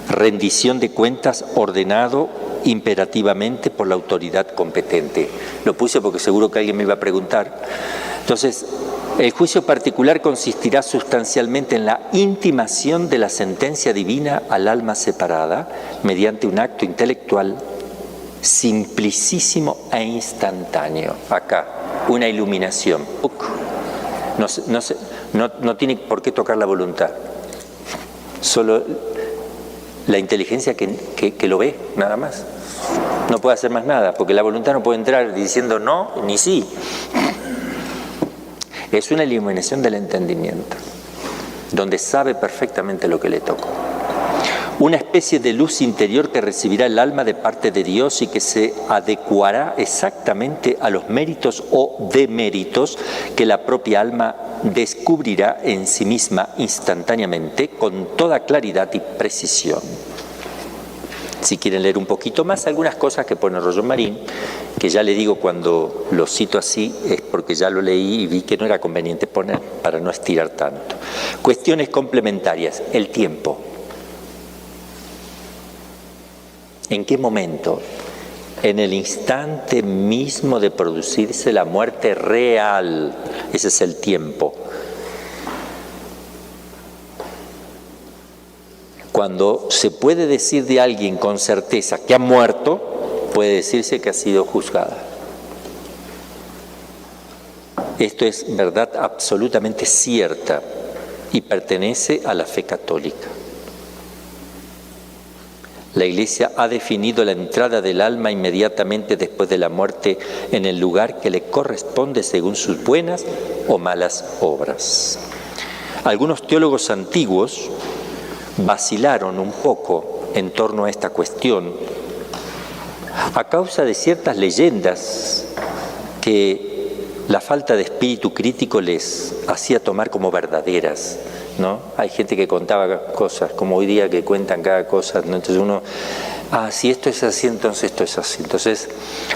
Rendición de cuentas ordenado imperativamente por la autoridad competente. Lo puse porque seguro que alguien me iba a preguntar. Entonces, el juicio particular consistirá sustancialmente en la intimación de la sentencia divina al alma separada mediante un acto intelectual simplicísimo e instantáneo. Acá, una iluminación. No tiene por qué tocar la voluntad. Solo la inteligencia que lo ve, nada más. No puede hacer más nada, porque la voluntad no puede entrar diciendo no ni sí. Es una iluminación del entendimiento, donde sabe perfectamente lo que le tocó. Una especie de luz interior que recibirá el alma de parte de Dios y que se adecuará exactamente a los méritos o deméritos que la propia alma descubrirá en sí misma instantáneamente, con toda claridad y precisión. Si quieren leer un poquito más, algunas cosas que pone Roger Marín, que ya le digo cuando lo cito así, es porque ya lo leí y vi que no era conveniente poner para no estirar tanto. Cuestiones complementarias. El tiempo. ¿En qué momento? En el instante mismo de producirse la muerte real. Ese es el tiempo. Cuando se puede decir de alguien con certeza que ha muerto, puede decirse que ha sido juzgada. Esto es verdad absolutamente cierta y pertenece a la fe católica. La Iglesia ha definido la entrada del alma inmediatamente después de la muerte en el lugar que le corresponde según sus buenas o malas obras. Algunos teólogos antiguos vacilaron un poco en torno a esta cuestión a causa de ciertas leyendas que la falta de espíritu crítico les hacía tomar como verdaderas, ¿no? Hay gente que contaba cosas, como hoy día que cuentan cada cosa, ¿no? Entonces uno, si esto es así, entonces esto es así. Entonces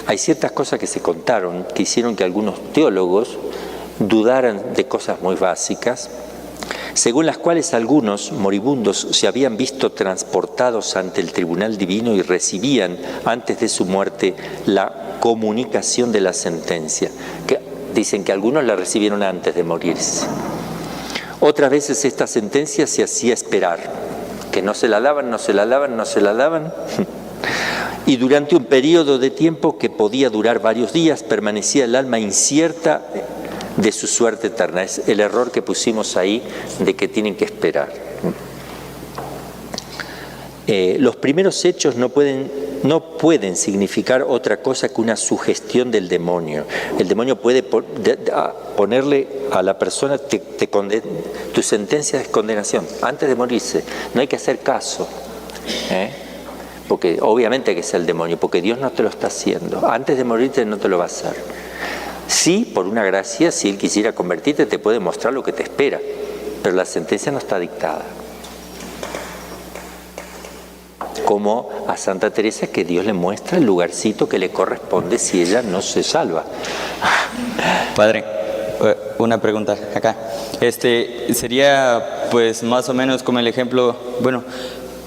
hay ciertas cosas que se contaron que hicieron que algunos teólogos dudaran de cosas muy básicas, según las cuales algunos moribundos se habían visto transportados ante el tribunal divino y recibían antes de su muerte la comunicación de la sentencia. Que dicen que algunos la recibieron antes de morirse. Otras veces esta sentencia se hacía esperar, que no se la daban, no se la daban, no se la daban. Y durante un periodo de tiempo que podía durar varios días, permanecía el alma incierta de su suerte eterna. Es el error que pusimos ahí de que tienen que esperar. Los primeros hechos no pueden significar otra cosa que una sugestión del demonio. El demonio puede ponerle a la persona, tu sentencia es condenación, antes de morirse. No hay que hacer caso, porque obviamente que es el demonio, porque Dios no te lo está haciendo. Antes de morirte no te lo va a hacer. Sí, por una gracia, si Él quisiera convertirte, te puede mostrar lo que te espera, pero la sentencia no está dictada. Como a Santa Teresa, que Dios le muestra el lugarcito que le corresponde si ella no se salva. Padre, una pregunta acá. Sería pues más o menos como el ejemplo, bueno,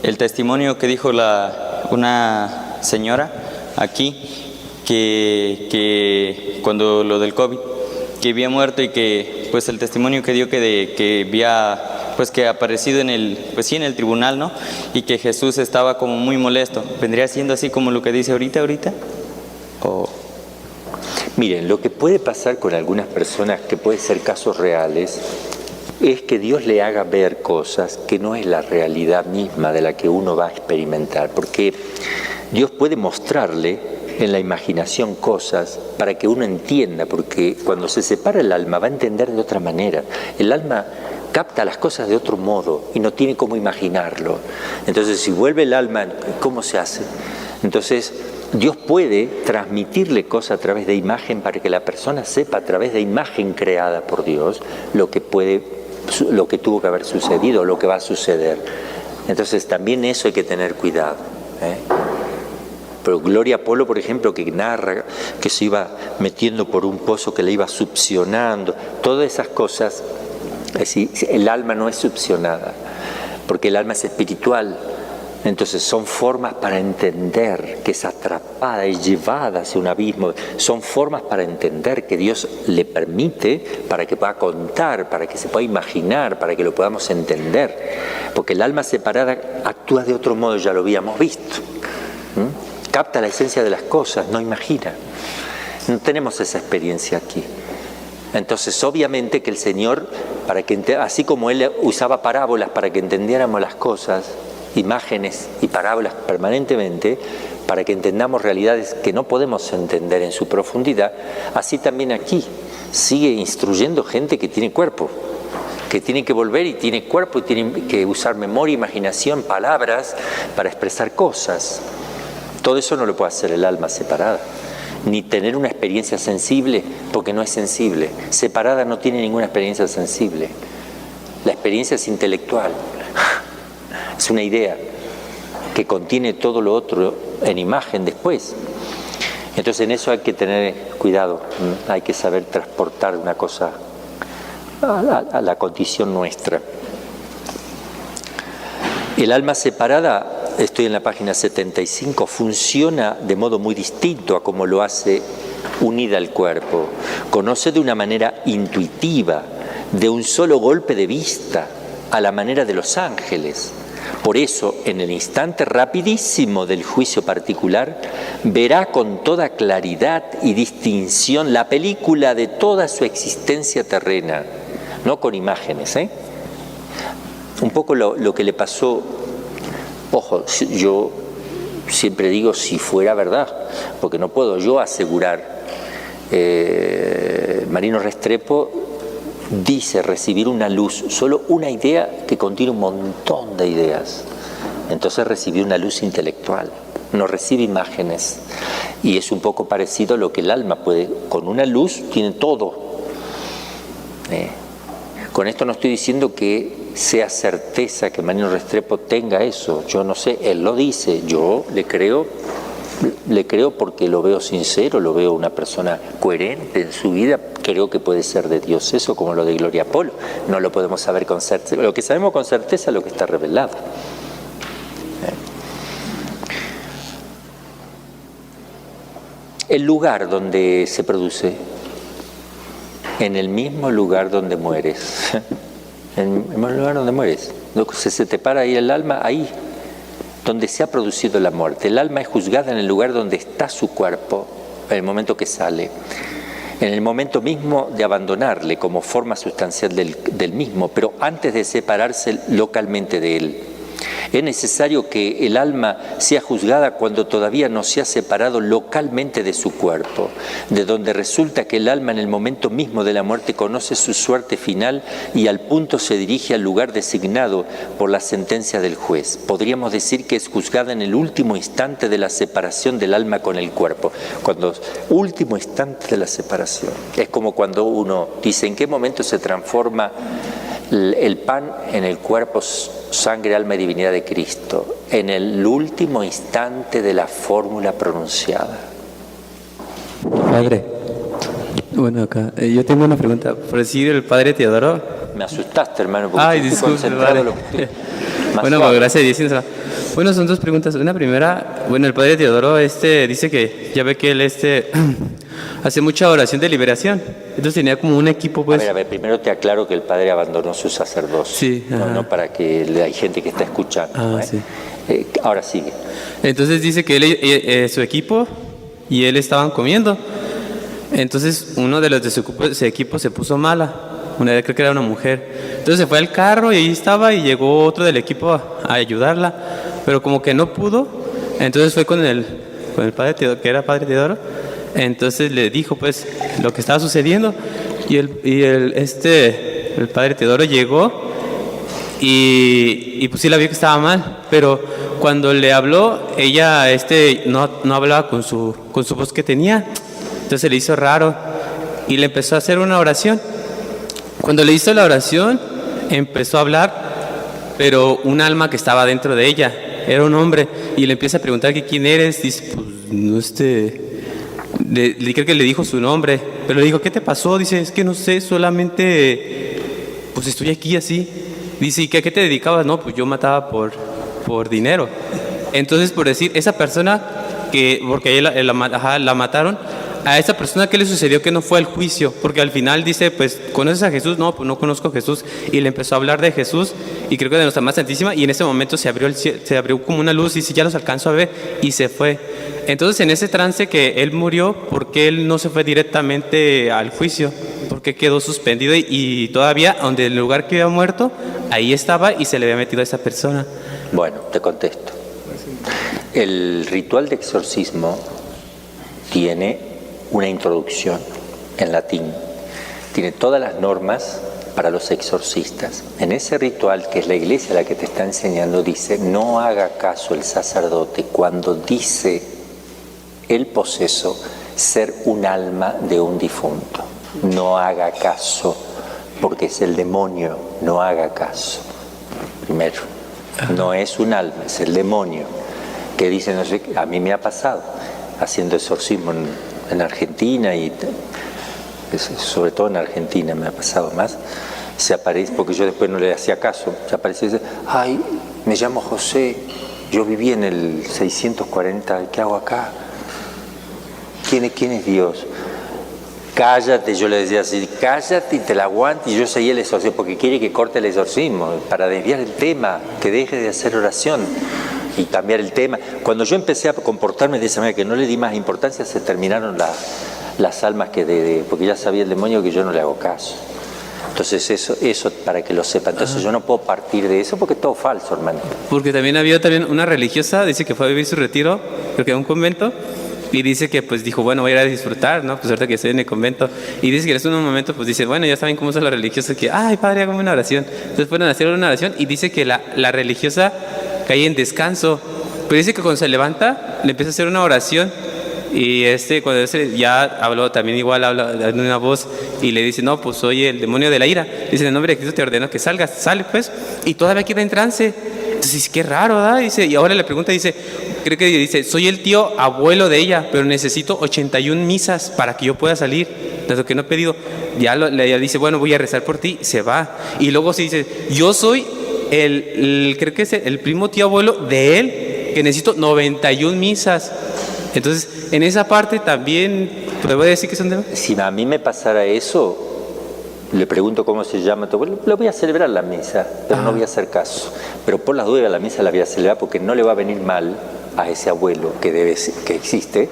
el testimonio que dijo una señora aquí, que cuando lo del COVID, que había muerto y que pues el testimonio que dio que había pues que aparecido en el tribunal, ¿no? Y que Jesús estaba como muy molesto. ¿Vendría siendo así como lo que dice ahorita? ¿O? Miren, lo que puede pasar con algunas personas, que puede ser casos reales, es que Dios le haga ver cosas que no es la realidad misma de la que uno va a experimentar, porque Dios puede mostrarle en la imaginación cosas para que uno entienda, porque cuando se separa el alma va a entender de otra manera. El alma capta las cosas de otro modo y no tiene cómo imaginarlo. Entonces, si vuelve el alma, ¿cómo se hace? Entonces, Dios puede transmitirle cosas a través de imagen para que la persona sepa a través de imagen creada por Dios lo que tuvo que haber sucedido, lo que va a suceder. Entonces, también eso hay que tener cuidado, Pero Gloria Polo, por ejemplo, que narra que se iba metiendo por un pozo que le iba succionando, todas esas cosas, es decir, el alma no es succionada, porque el alma es espiritual. Entonces son formas para entender que es atrapada y llevada hacia un abismo. Son formas para entender que Dios le permite para que pueda contar, para que se pueda imaginar, para que lo podamos entender. Porque el alma separada actúa de otro modo, ya lo habíamos visto. Capta la esencia de las cosas, no imagina. No tenemos esa experiencia aquí. Entonces, obviamente que el Señor, así como Él usaba parábolas para que entendiéramos las cosas, imágenes y parábolas permanentemente, para que entendamos realidades que no podemos entender en su profundidad, así también aquí sigue instruyendo gente que tiene cuerpo, que tiene que volver y tiene cuerpo y tiene que usar memoria, imaginación, palabras para expresar cosas. Todo eso no lo puede hacer el alma separada, ni tener una experiencia sensible, porque no es sensible. Separada no tiene ninguna experiencia sensible. La experiencia es intelectual. Es una idea que contiene todo lo otro en imagen después. Entonces en eso hay que tener cuidado, hay que saber transportar una cosa a la condición nuestra. El alma separada, estoy en la página 75, funciona de modo muy distinto a como lo hace unida al cuerpo. Conoce de una manera intuitiva, de un solo golpe de vista, a la manera de los ángeles. Por eso, en el instante rapidísimo del juicio particular, verá con toda claridad y distinción la película de toda su existencia terrena, no con imágenes, Un poco lo que le pasó, ojo, yo siempre digo si fuera verdad, porque no puedo yo asegurar. Marino Restrepo dice recibir una luz, solo una idea que contiene un montón de ideas. Entonces recibió una luz intelectual, no recibe imágenes. Y es un poco parecido a lo que el alma puede, con una luz tiene todo. Con esto no estoy diciendo que sea certeza que Marino Restrepo tenga eso. Yo no sé, él lo dice, yo le creo Le creo porque lo veo sincero, lo veo una persona coherente en su vida, creo que puede ser de Dios eso, como lo de Gloria Polo. No lo podemos saber con certeza, lo que sabemos con certeza es lo que está revelado. El lugar donde se produce, en el mismo lugar donde mueres, en el mismo lugar donde mueres, se te para ahí el alma, ahí donde se ha producido la muerte. El alma es juzgada en el lugar donde está su cuerpo, en el momento que sale, en el momento mismo de abandonarle como forma sustancial del mismo, pero antes de separarse localmente de él. Es necesario que el alma sea juzgada cuando todavía no se ha separado localmente de su cuerpo, de donde resulta que el alma en el momento mismo de la muerte conoce su suerte final y al punto se dirige al lugar designado por la sentencia del juez. Podríamos decir que es juzgada en el último instante de la separación del alma con el cuerpo. Cuando último instante de la separación. Es como cuando uno dice en qué momento se transforma el pan en el cuerpo, sangre, alma y divinidad de Cristo, en el último instante de la fórmula pronunciada. Padre, bueno, acá yo tengo una pregunta. Por decir el Padre Teodoro. Me asustaste, hermano, porque ay, estoy disculpe, concentrado vale. en lo que estoy. Bueno, pues, gracias a Dios. Bueno, son dos preguntas. Una primera, bueno, el Padre Teodoro dice que ya ve que él hace mucha oración de liberación. Entonces tenía como un equipo, pues. A ver, primero te aclaro que el padre abandonó su sacerdocio. Sí. No para que hay gente que está escuchando. Sí. Ahora sigue. Entonces dice que él, su equipo y él estaban comiendo. Entonces uno de los de su equipo se puso mala. Creo que era una mujer. Entonces se fue al carro y ahí estaba y llegó otro del equipo a ayudarla. Pero como que no pudo. Entonces fue con el padre Teodoro, que era Padre Teodoro. Entonces le dijo pues lo que estaba sucediendo y el Padre Teodoro llegó y pues sí la vio que estaba mal, pero cuando le habló ella no hablaba con su voz que tenía, entonces se le hizo raro y le empezó a hacer una oración. Cuando le hizo la oración empezó a hablar, pero un alma que estaba dentro de ella era un hombre y le empieza a preguntar que quién eres. Dice pues no creo que le dijo su nombre, pero le dijo, ¿qué te pasó? Dice, es que no sé, solamente pues estoy aquí así. Dice, ¿y a qué te dedicabas? No, pues yo mataba por dinero. Entonces, por decir, esa persona porque la mataron, a esa persona, ¿qué le sucedió? Que no fue al juicio, porque al final dice, pues, ¿conoces a Jesús? No, pues no conozco a Jesús. Y le empezó a hablar de Jesús, y creo que de nuestra más santísima, y en ese momento se abrió como una luz, y dice, ya los alcanzó a ver, y se fue. Entonces, en ese trance que él murió, ¿por qué él no se fue directamente al juicio? ¿Por qué quedó suspendido? Y todavía, donde el lugar que había muerto, ahí estaba, y se le había metido a esa persona. Bueno, te contesto. El ritual de exorcismo tiene una introducción en latín. Tiene todas las normas para los exorcistas. En ese ritual, que es la iglesia la que te está enseñando, dice, no haga caso el sacerdote cuando dice el poseso ser un alma de un difunto. No haga caso, porque es el demonio, no haga caso. Primero, no es un alma, es el demonio, que dice, no sé, a mí me ha pasado, haciendo exorcismo en Argentina y sobre todo en Argentina me ha pasado más, se aparece, porque yo después no le hacía caso, se aparece y dice, ay, me llamo José, yo viví en el 640, ¿qué hago acá? ¿Quién es Dios? Cállate, yo le decía así, cállate y te la aguanto, y yo seguía el exorcismo, porque quiere que corte el exorcismo, para desviar el tema, que deje de hacer oración y cambiar el tema. Cuando yo empecé a comportarme de esa manera, que no le di más importancia, se terminaron las almas porque ya sabía el demonio que yo no le hago caso. Entonces eso para que lo sepa. Entonces yo no puedo partir de eso porque es todo falso, hermano. Porque también había una religiosa, dice que fue a vivir su retiro, creo que a un convento, y dice que pues dijo, bueno, voy a ir a disfrutar, ¿no? Pues ahorita que estoy en el convento. Y dice que en un momento pues dice, bueno, ya saben cómo son las religiosas, que, ay, padre, hágame una oración. Entonces fueron a hacer una oración y dice que la religiosa cae en descanso. Pero dice que cuando se levanta, le empieza a hacer una oración. Y cuando ya habló, también igual habla en una voz y le dice, no, pues soy el demonio de la ira. Dice, en el nombre de Cristo te ordeno que salgas. Sale pues, y todavía queda en trance. Entonces Entonces, qué raro, ¿verdad? Dice, y ahora le pregunta, dice, creo que dice, soy el tío abuelo de ella, pero necesito 81 misas para que yo pueda salir, de lo que no he pedido. Ya ella dice, bueno, voy a rezar por ti, se va. Y luego se dice, yo soy creo que es el primo tío abuelo de él, que necesito 91 misas. Entonces, en esa parte también, ¿te voy a decir que son de...? Si a mí me pasara eso, le pregunto cómo se llama tu abuelo, lo voy a celebrar la misa, pero no voy a hacer caso. Pero por las dudas la misa la voy a celebrar porque no le va a venir mal a ese abuelo que existe,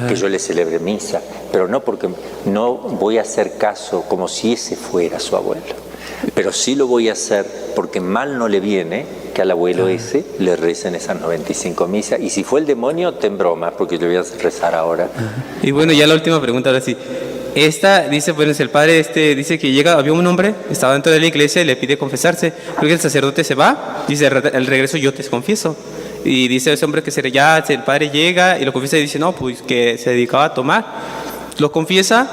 que yo le celebre misa, pero no porque no voy a hacer caso como si ese fuera su abuelo. Pero sí lo voy a hacer porque mal no le viene que al abuelo ese le recen esas 95 misas. Y si fue el demonio, ten broma, porque yo voy a rezar ahora. Y bueno, ya la última pregunta, ahora sí. Esta dice, bueno, el padre dice que había un hombre, estaba dentro de la iglesia y le pide confesarse. Creo que el sacerdote se va, dice, al regreso yo te confieso. Y dice ese hombre que el padre llega y lo confiesa y dice, no, pues que se dedicaba a tomar. Lo confiesa,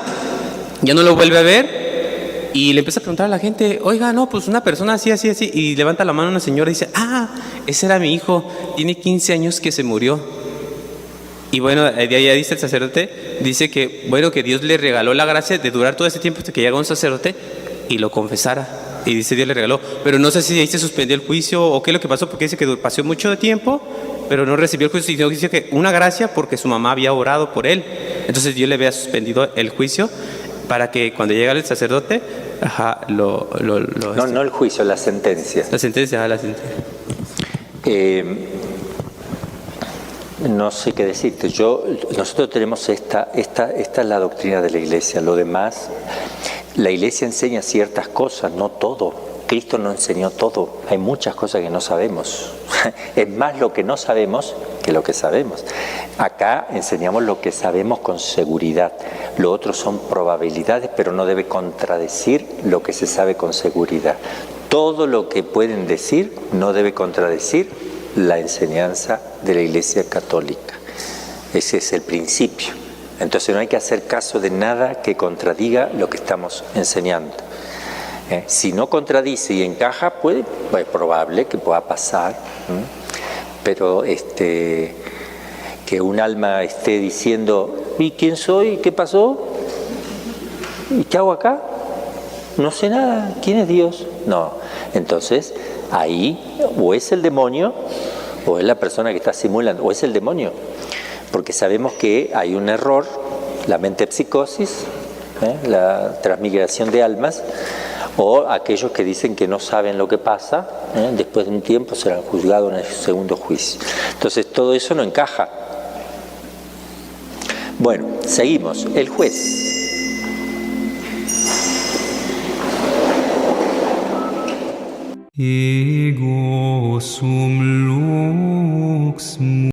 ya no lo vuelve a ver. Y le empieza a preguntar a la gente, oiga, no, pues una persona así, así, así. Y levanta la mano una señora y dice, ese era mi hijo, tiene 15 años que se murió. Y bueno, de ahí dice el sacerdote, dice que, bueno, que Dios le regaló la gracia de durar todo ese tiempo hasta que llegó un sacerdote y lo confesara. Y dice, Dios le regaló. Pero no sé si ahí se suspendió el juicio o qué es lo que pasó, porque dice que pasó mucho de tiempo, pero no recibió el juicio, sino que dice que una gracia porque su mamá había orado por él. Entonces Dios le había suspendido el juicio para que cuando llega el sacerdote, no el juicio, la sentencia. La sentencia, la sentencia. No sé qué decirte. Nosotros tenemos esta es la doctrina de la Iglesia. Lo demás, la Iglesia enseña ciertas cosas, no todo. Cristo no enseñó todo. Hay muchas cosas que no sabemos. Es más lo que no sabemos que lo que sabemos. Acá enseñamos lo que sabemos con seguridad. Lo otro son probabilidades, pero no debe contradecir lo que se sabe con seguridad. Todo lo que pueden decir no debe contradecir la enseñanza de la Iglesia Católica. Ese es el principio. Entonces no hay que hacer caso de nada que contradiga lo que estamos enseñando. Si no contradice y encaja, es probable que pueda pasar, pero que un alma esté diciendo, ¿y quién soy? ¿Qué pasó? ¿Y qué hago acá? No sé nada. ¿Quién es Dios? No. Entonces, ahí o es el demonio, o es la persona que está simulando, o es el demonio. Porque sabemos que hay un error, la mentepsicosis, la transmigración de almas, o aquellos que dicen que no saben lo que pasa, después de un tiempo serán juzgados en el segundo juicio. Entonces todo eso no encaja. Bueno, seguimos. El juez. Ego sum